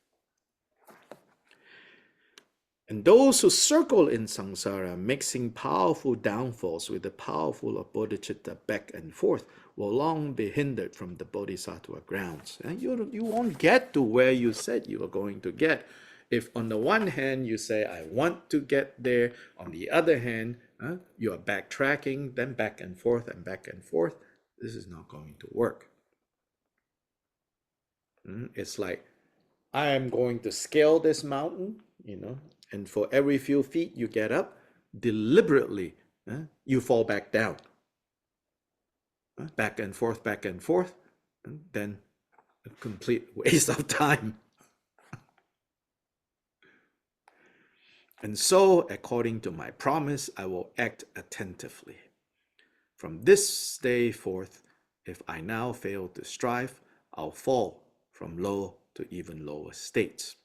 And those who circle in samsara, mixing powerful downfalls with the powerful of bodhicitta back and forth, will long be hindered from the bodhisattva grounds. And you won't get to where you said you were going to get. If on the one hand you say, I want to get there, on the other hand, you are backtracking, then back and forth and back and forth, this is not going to work. It's like, I am going to scale this mountain, and for every few feet you get up, deliberately, you fall back down. Back and forth, then a complete waste of time. And so, according to my promise, I will act attentively. From this day forth, if I now fail to strive, I'll fall from low to even lower states.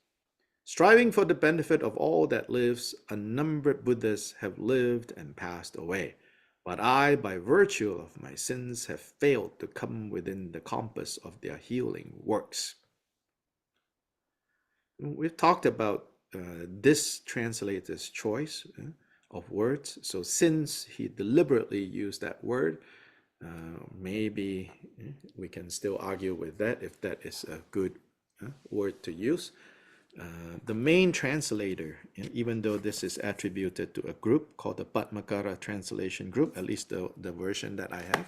Striving for the benefit of all that lives, unnumbered Buddhas have lived and passed away, but I, by virtue of my sins, have failed to come within the compass of their healing works. We've talked about this translator's choice of words. So since he deliberately used that word, maybe we can still argue with that if that is a good word to use. The main translator, even though this is attributed to a group called the Padmakara Translation Group, at least the version that I have,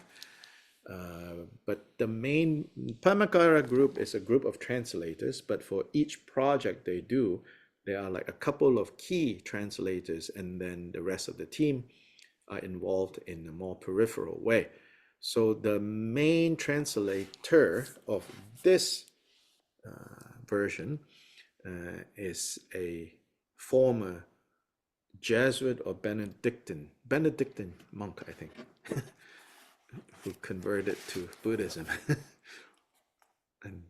but the main Padmakara group is a group of translators, but for each project they do, there are like a couple of key translators, and then the rest of the team are involved in a more peripheral way. So the main translator of this version is a former Jesuit or Benedictine monk, I think, who converted to Buddhism and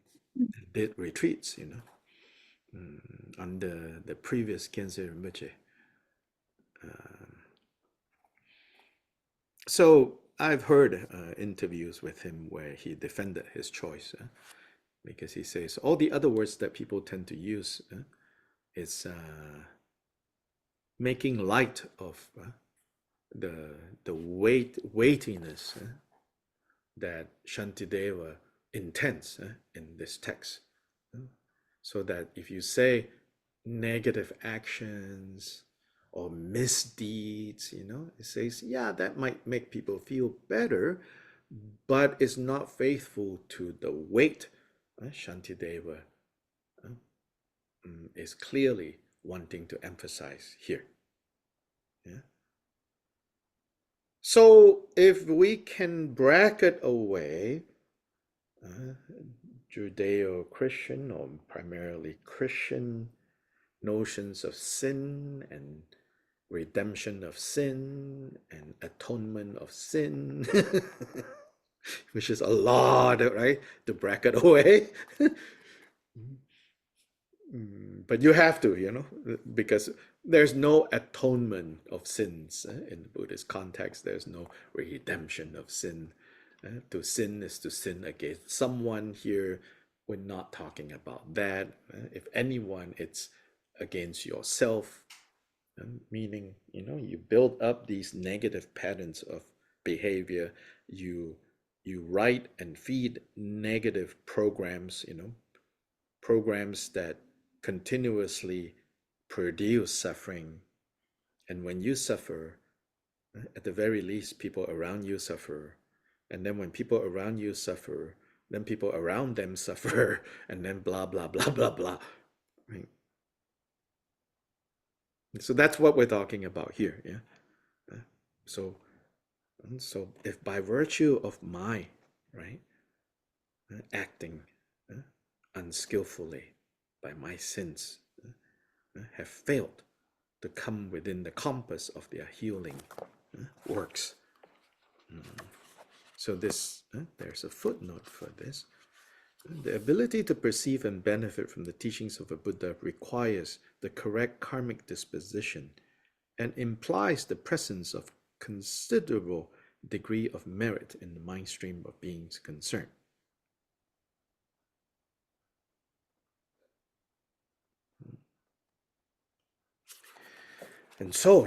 did retreats, under the previous Khyentse Rinpoche. So I've heard interviews with him where he defended his choice, because he says all the other words that people tend to use is making light of the weightiness that Shantideva intends in this text. So that if you say negative actions or misdeeds, it says, yeah, that might make people feel better, but it's not faithful to the weight Shantideva is clearly wanting to emphasize here. Yeah. So if we can bracket away Judeo-Christian or primarily Christian notions of sin and redemption of sin and atonement of sin, which is a lot, right, to bracket away. But you have to, because there's no atonement of sins in the Buddhist context. There's no redemption of sin. To sin is to sin against someone. Here, we're not talking about that. If anyone, it's against yourself. Meaning, you build up these negative patterns of behavior. You write and feed negative programs, programs that continuously produce suffering. And when you suffer, at the very least, people around you suffer. And then when people around you suffer, then people around them suffer, and then blah, blah, blah, blah, blah. Right? So that's what we're talking about here. Yeah. So if by virtue of my, right, acting unskillfully, by my sins, have failed to come within the compass of their healing works. So this, there's a footnote for this. The ability to perceive and benefit from the teachings of a Buddha requires the correct karmic disposition and implies the presence of considerable degree of merit in the mind stream of beings concerned. And so,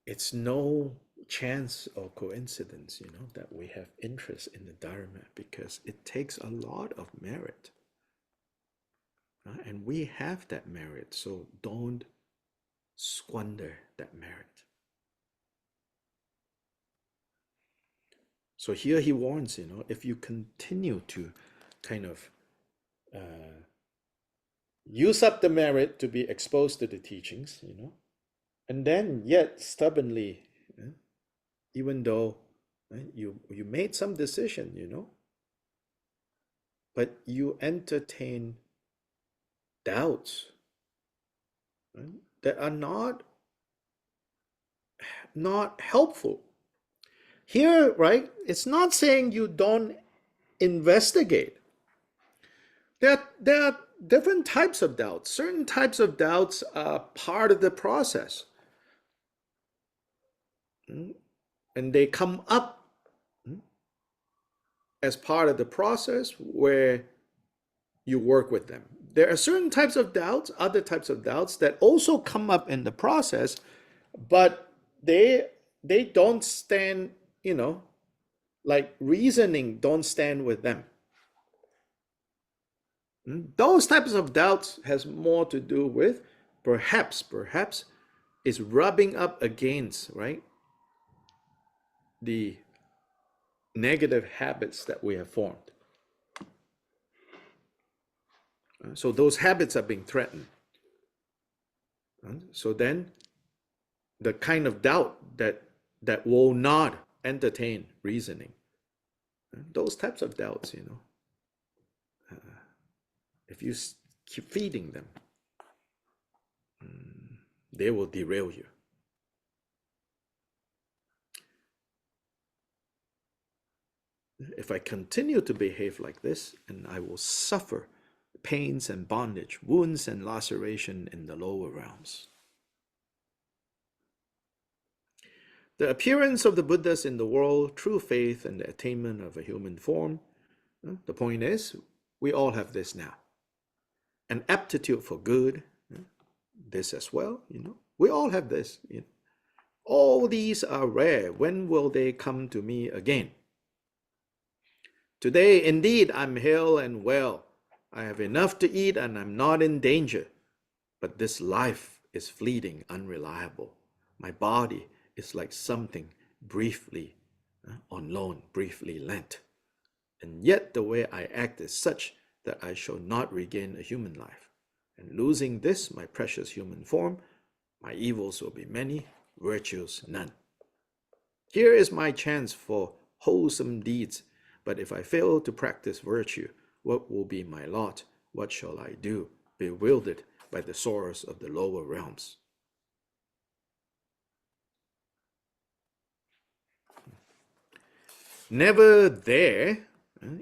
it's no chance or coincidence, that we have interest in the Dharma, because it takes a lot of merit. And we have that merit, so don't squander that merit. So here he warns, if you continue to kind of use up the merit to be exposed to the teachings, and then yet stubbornly, even though you made some decision, but you entertain doubts, right, that are not helpful. Here, right, it's not saying you don't investigate. There are different types of doubts. Certain types of doubts are part of the process. And they come up as part of the process where you work with them. There are certain types of doubts, other types of doubts that also come up in the process, but they don't stand, like reasoning don't stand with them. Those types of doubts has more to do with perhaps is rubbing up against, right, the negative habits that we have formed. So those habits are being threatened. So then the kind of doubt that will not entertain reasoning, those types of doubts, if you keep feeding them, they will derail you. If I continue to behave like this, and I will suffer pains and bondage, wounds and laceration in the lower realms. The appearance of the Buddhas in the world, true faith, and the attainment of a human form. The point is, we all have this now. An aptitude for good, this as well, we all have this. All these are rare. When will they come to me again? Today, indeed, I'm hale and well. I have enough to eat and I'm not in danger. But this life is fleeting, unreliable. My body is like something briefly on loan, briefly lent. And yet the way I act is such that I shall not regain a human life. And losing this, my precious human form, my evils will be many, virtues none. Here is my chance for wholesome deeds, but if I fail to practice virtue, what will be my lot? What shall I do, bewildered by the sorrows of the lower realms? Never there,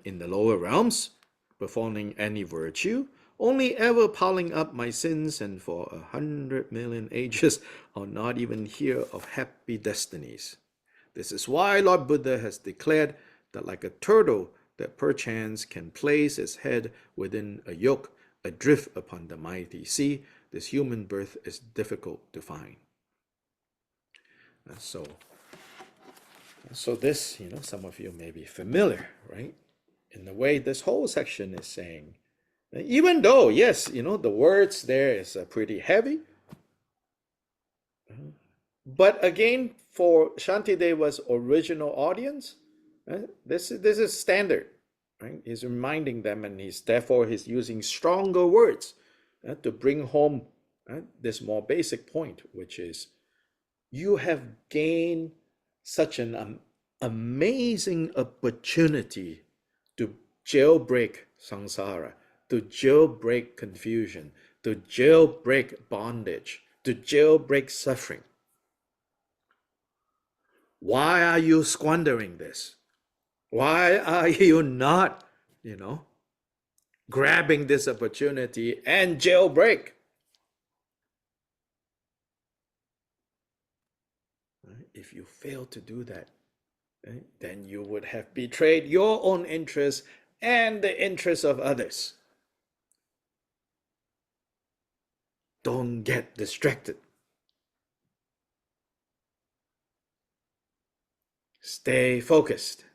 in the lower realms, performing any virtue, only ever piling up my sins, and for 100 million ages I'll not even hear of happy destinies. This is why Lord Buddha has declared that like a turtle that perchance can place its head within a yoke adrift upon the mighty sea, this human birth is difficult to find. So this, some of you may be familiar, right? In the way this whole section is saying, even though, yes, the words there is pretty heavy, but again, for Shantideva's original audience, this is standard, right? He's reminding them, and he's using stronger words to bring home this more basic point, which is you have gained such an amazing opportunity to jailbreak samsara, to jailbreak confusion, to jailbreak bondage, to jailbreak suffering. Why are you squandering this? Why are you not, grabbing this opportunity and jailbreak? If you fail to do that, then you would have betrayed your own interests and the interests of others. Don't get distracted. Stay focused.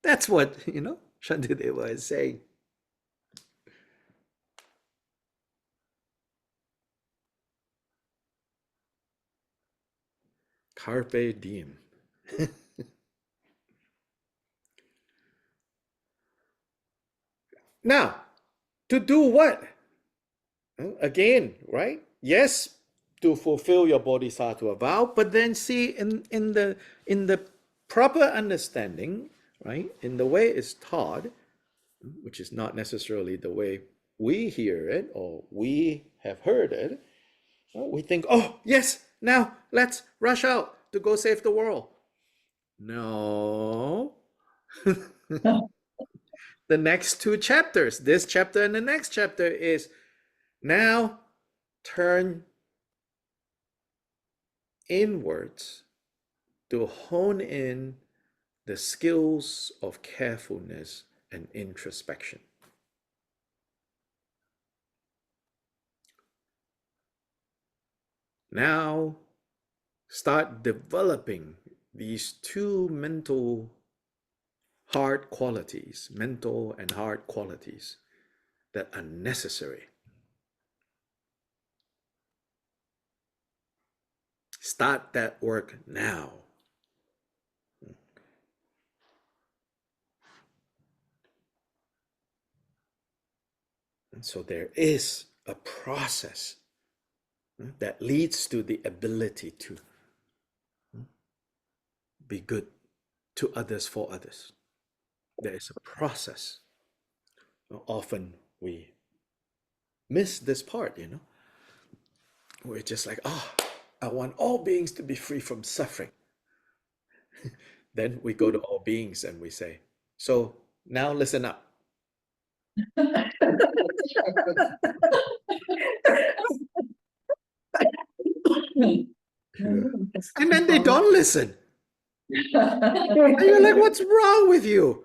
That's what, Shantideva is saying. Carpe diem. Now, to do what? Again, right? Yes, to fulfill your bodhisattva vow, but then see in the proper understanding, right? In the way it's taught, which is not necessarily the way we hear it or we have heard it, we think, oh, yes, now let's rush out to go save the world. No. The next two chapters, this chapter and the next chapter, is now turn inwards to hone in the skills of carefulness and introspection. Now start developing these two mental and hard qualities that are necessary. Start that work now. And so there is a process that leads to the ability to be good to others for others. There is a process. Often we miss this part, We're just like, I want all beings to be free from suffering. Then we go to all beings and we say, so now listen up. And then they don't listen. And you're like, what's wrong with you?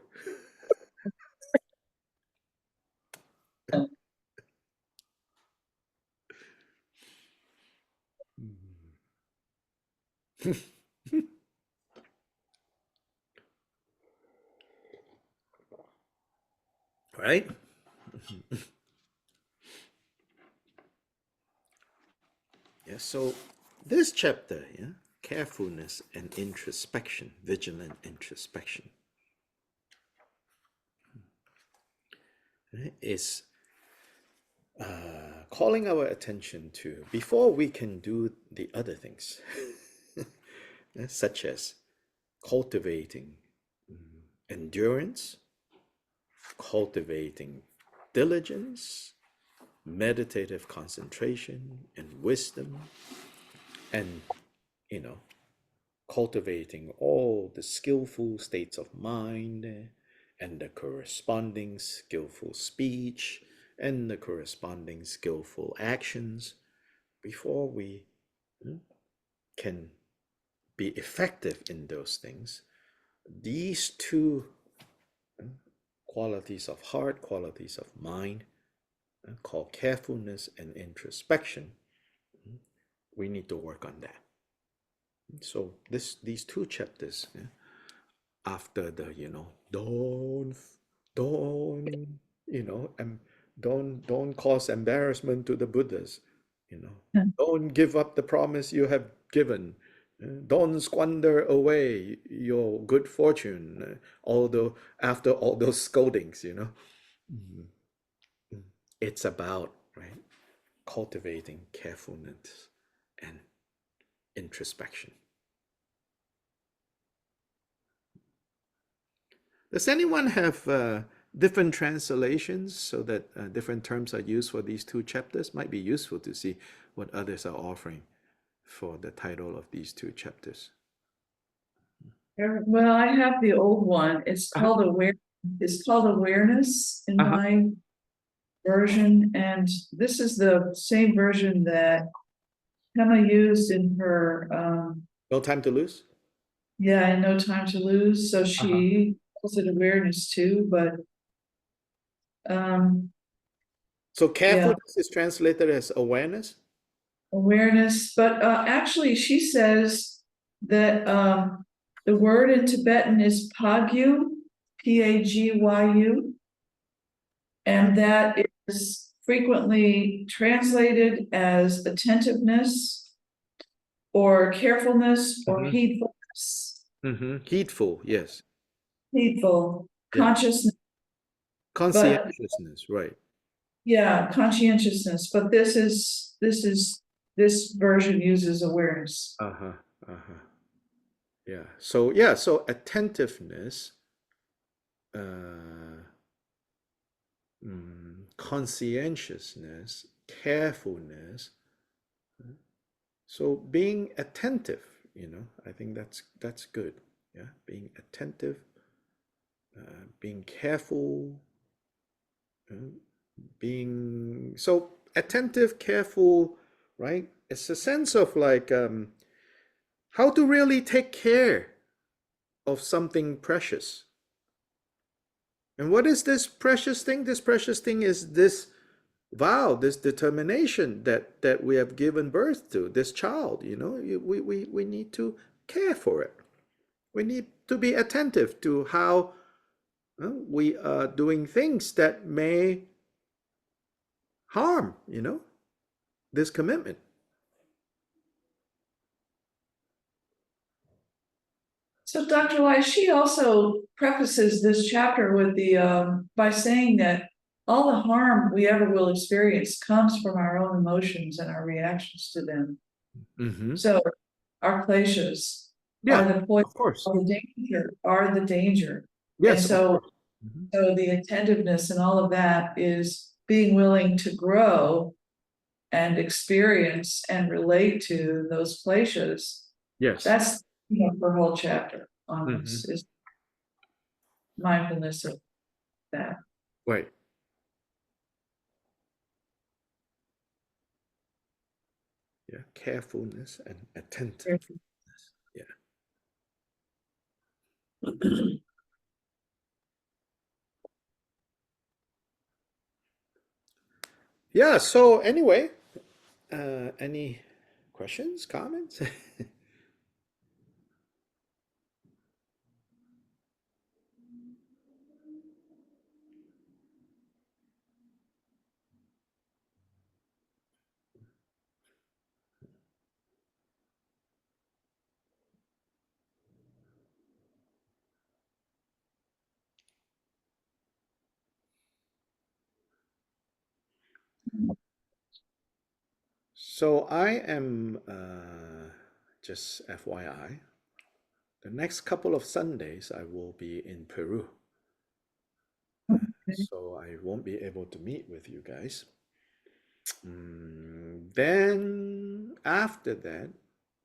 Right? Yeah, so this chapter, carefulness and introspection, vigilant introspection, is calling our attention to, before we can do the other things, such as cultivating endurance, cultivating diligence, meditative concentration, and wisdom, and, you know, cultivating all the skillful states of mind and the corresponding skillful speech and the corresponding skillful actions before we can be effective in those things. These two qualities of heart, qualities of mind, called carefulness and introspection, we need to work on that. So these two chapters, after the, don't, and don't cause embarrassment to the Buddhas, don't give up the promise you have given. Don't squander away your good fortune, although after all those scoldings, Mhm. It's about, right, cultivating carefulness and introspection. Does anyone have different translations so that different terms are used for these two chapters? Might be useful to see what others are offering for the title of these two chapters. Well, I have the old one. It's called awareness in my version, and this is the same version that Emma used in her No time to lose? yeah, No Time to Lose. So she calls it awareness too, but So carefulness is translated as awareness? awareness, but actually she says that the word in Tibetan is Pagyu, Pagyu, and that is frequently translated as attentiveness or carefulness or heedfulness, Heedful, yes. heedful, Yeah. consciousness, Conscientiousness, right. yeah, conscientiousness, but this version uses awareness. Uh-huh. Uh-huh. So attentiveness, conscientiousness, carefulness. So being attentive, I think that's good. Yeah, being attentive, being careful, being so attentive, careful, right? It's a sense of like how to really take care of something precious. And what is this precious thing? This precious thing is this vow, this determination that we have given birth to, this child. We need to care for it. We need to be attentive to how we are doing things that may harm, this commitment. So Dr. Lai, she also prefaces this chapter with by saying that all the harm we ever will experience comes from our own emotions and our reactions to them. Mm-hmm. So our kleshas Yeah, are the point, of course. are the danger. Yes. And so, Mm-hmm. so the attentiveness and all of that is being willing to grow and experience and relate to those kleshas. Yes. That's her whole chapter on this is mindfulness of that. Right. Yeah, carefulness and attentiveness. Yeah. Yeah, so anyway, any questions, comments? So I am, just FYI, the next couple of Sundays, I will be in Peru. So I won't be able to meet with you guys. Then after that,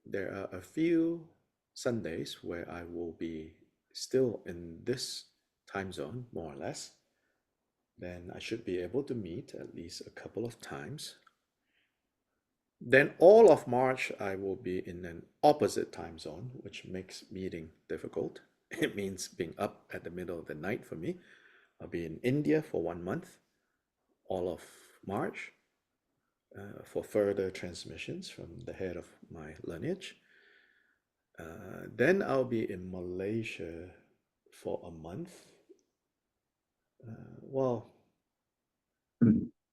there are a few Sundays where I will be still in this time zone, more or less. Then I should be able to meet at least a couple of times. Then all of March, I will be in an opposite time zone, which makes meeting difficult. It means being up at the middle of the night for me. I'll be in India for 1 month, all of March, for further transmissions from the head of my lineage. Then I'll be in Malaysia for a month. Well,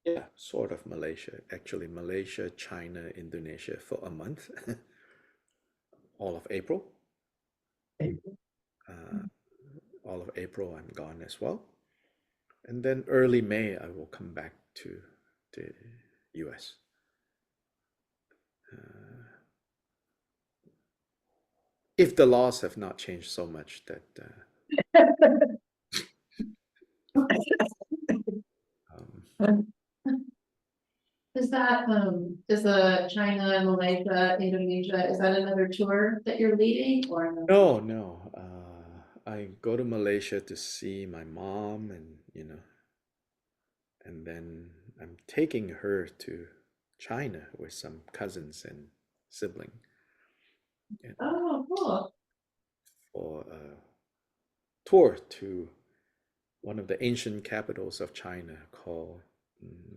yeah, sort of Malaysia. Actually, Malaysia, China, Indonesia for a month. All of April. All of April, I'm gone as well. And then early May, I will come back to the US. If the laws have not changed so much that Is that, is the China, Malaysia, Indonesia, is that another tour that you're leading or no? no. I go to Malaysia to see my mom and then I'm taking her to China with some cousins and sibling. Oh, cool. For a tour to one of the ancient capitals of China called,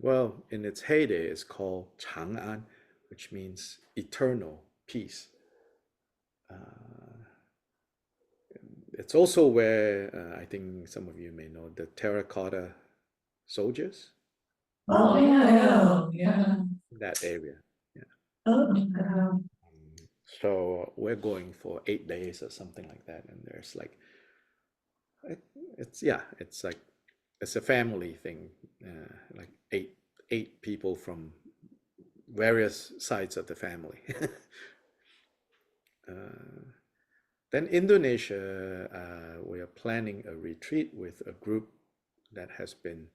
well, in its heyday, it's called Chang'an, which means eternal peace. It's also where I think some of you may know the terracotta soldiers, Oh, yeah. that area. Oh, So we're going for 8 days or something like that, and there's like, it's like it's a family thing, like eight people from various sides of the family. Then Indonesia, we are planning a retreat with a group that has been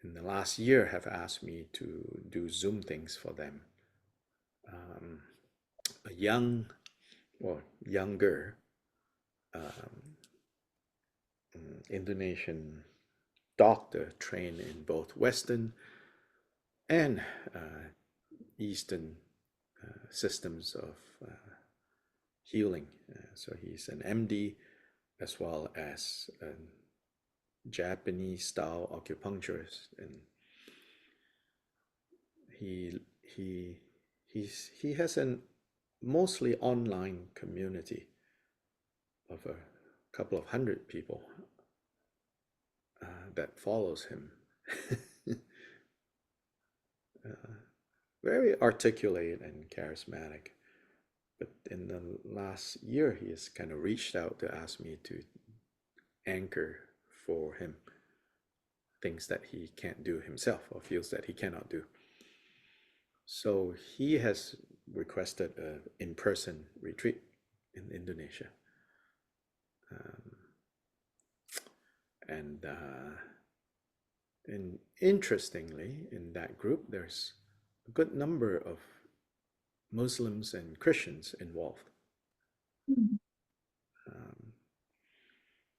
in the last year have asked me to do Zoom things for them. A younger Indonesian doctor trained in both Western and Eastern systems of healing. So he's an MD as well as a Japanese style acupuncturist, and he has a mostly online community of a couple of hundred people that follows him. Very articulate and charismatic. But in the last year, he has kind of reached out to ask me to anchor for him things that he can't do himself or feels that he cannot do. So he has requested an in-person retreat in Indonesia. And interestingly, in that group, there's a good number of Muslims and Christians involved.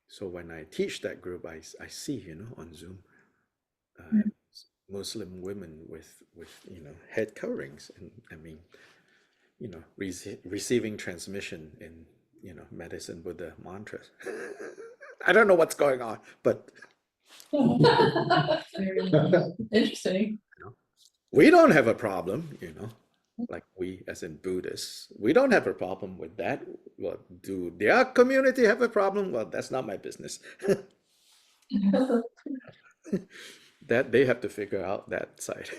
So when I teach that group, I see, on Zoom, Muslim women with head coverings, and I mean, receiving transmission in medicine Buddha mantras. I don't know what's going on, but Interesting. we don't have a problem, like we as in Buddhists, we don't have a problem with that. Well, do their community have a problem? Well, that's not my business. That they have to figure out that side.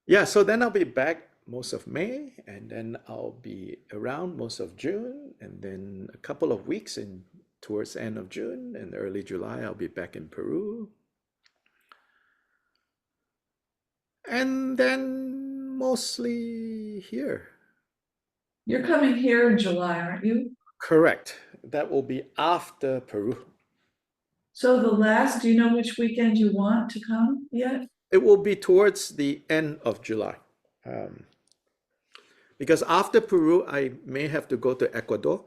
Yeah, so then I'll be back most of May, and then I'll be around most of June, and then a couple of weeks towards the end of June and early July, I'll be back in Peru. And then mostly here. You're coming here in July, aren't you? Correct. That will be after Peru. So the last, do you know which weekend you want to come yet? It will be towards the end of July. Because after Peru, I may have to go to Ecuador.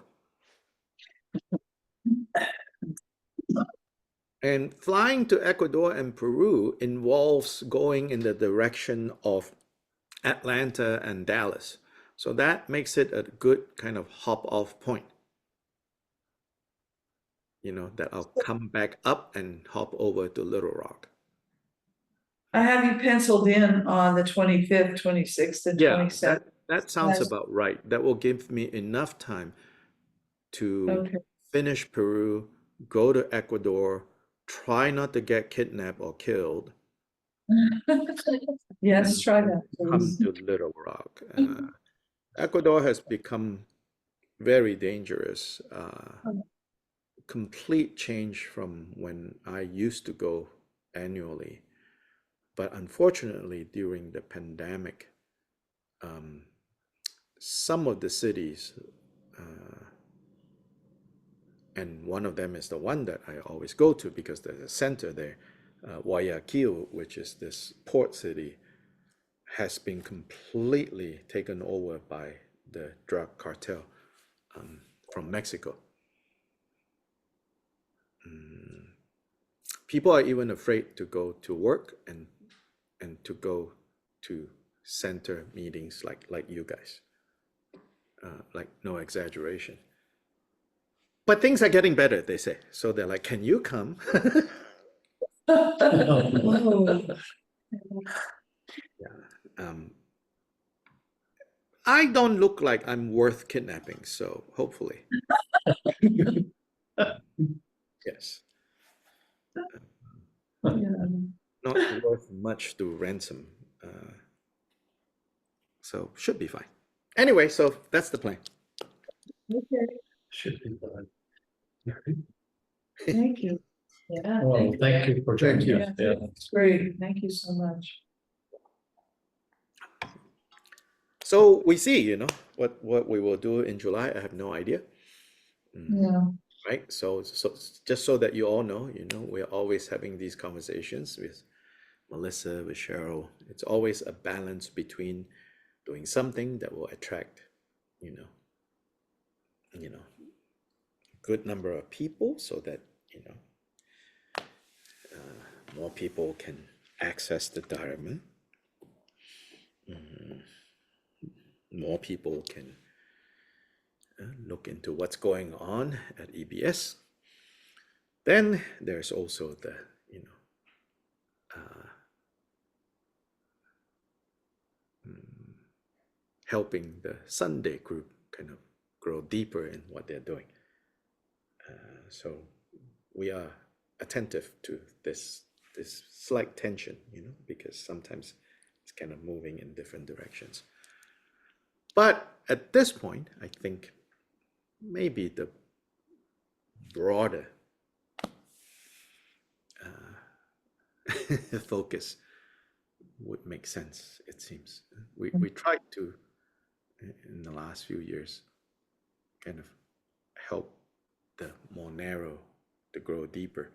And flying to Ecuador and Peru involves going in the direction of Atlanta and Dallas. So that makes it a good kind of hop off point. You know, that I'll come back up and hop over to Little Rock. I have you penciled in on the 25th, 26th, and Yeah, 27th. that sounds Yes. about right. That will give me enough time to Okay. finish Peru, go to Ecuador, try not to get kidnapped or killed, Yes, try that, come please. to Little Rock. Ecuador has become very dangerous. Complete change from when I used to go annually. But unfortunately, during the pandemic, some of the cities, and one of them is the one that I always go to because there's a center there, Guayaquil, which is this port city, has been completely taken over by the drug cartel from Mexico. People are even afraid to go to work and to go to center meetings like you guys. Like no exaggeration. But things are getting better, they say. So they're like, can you come? Whoa. I don't look like I'm worth kidnapping, so hopefully. Yes. Yeah. Not worth much to ransom. So should be fine. Anyway, so that's the plan. Okay, Should be fine. thank you. Yeah. Well, thank you for joining Yeah, us. Yeah. that's great. Thank you so much. So we see, you know, what we will do in July. I have no idea. Yeah. Right? So just so that you all know, you know, we're always having these conversations with Melissa, with Cheryl. It's always a balance between doing something that will attract, you know, good number of people so that, you know, more people can access the Dharma. More people can look into what's going on at EBS. Then there's also the, you know, helping the Sunday group kind of grow deeper in what they're doing. So we are attentive to this slight tension, you know, because sometimes it's kind of moving in different directions. But at this point, I think maybe the broader focus would make sense, it seems. We tried to, in the last few years, kind of help the more narrow to grow deeper.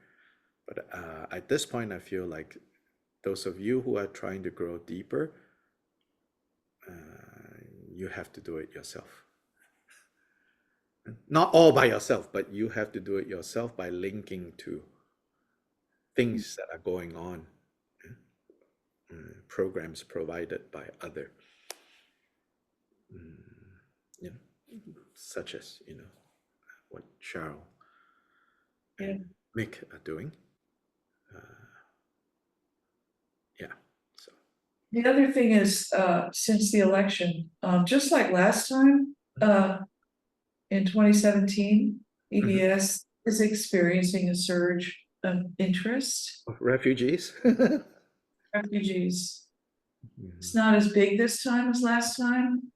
But at this point, I feel like those of you who are trying to grow deeper, you have to do it yourself. Not all by yourself, but you have to do it yourself by linking to things that are going on, programs provided by other, you know, such as, you know, what Cheryl and Mick are doing. Yeah, so. The other thing is, since the election, just like last time, in 2017, EBS is experiencing a surge of interest. Refugees. Refugees. It's not as big this time as last time.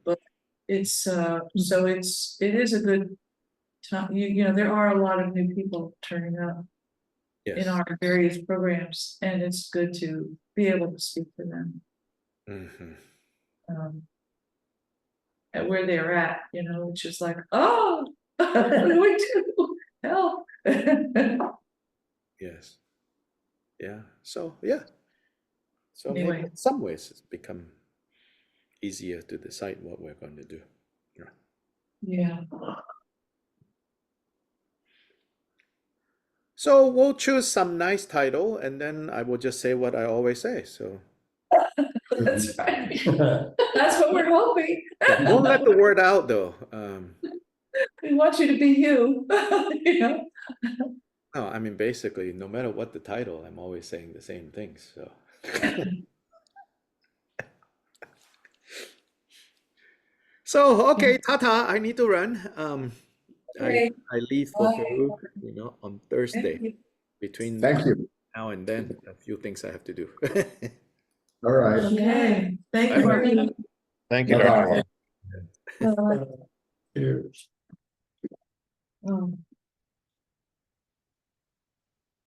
But it's, so it is a good time. You know, there are a lot of new people turning up in Yes. our various programs, and it's good to be able to speak to them. at where they're at, which is like, oh, what do we do? Help. Yes. Yeah, so, yeah. So maybe Anyway. in some ways it's become easier to decide what we're going to do. Yeah. So we'll choose some nice title and then I will just say what I always say, so. That's right. That's what we're hoping. Yeah, don't let the word out though. We want you to be you, No, I mean, basically, no matter what the title, I'm always saying the same things, so. So, okay, Tata, I need to run. Okay. I leave for Bye. Peru, on Thursday. Between Thank you. now and then, a few things I have to do. All right. Okay, thank you, Bye-bye. Marty. Thank you, Bye-bye. Dr. Long. Cheers. Oh.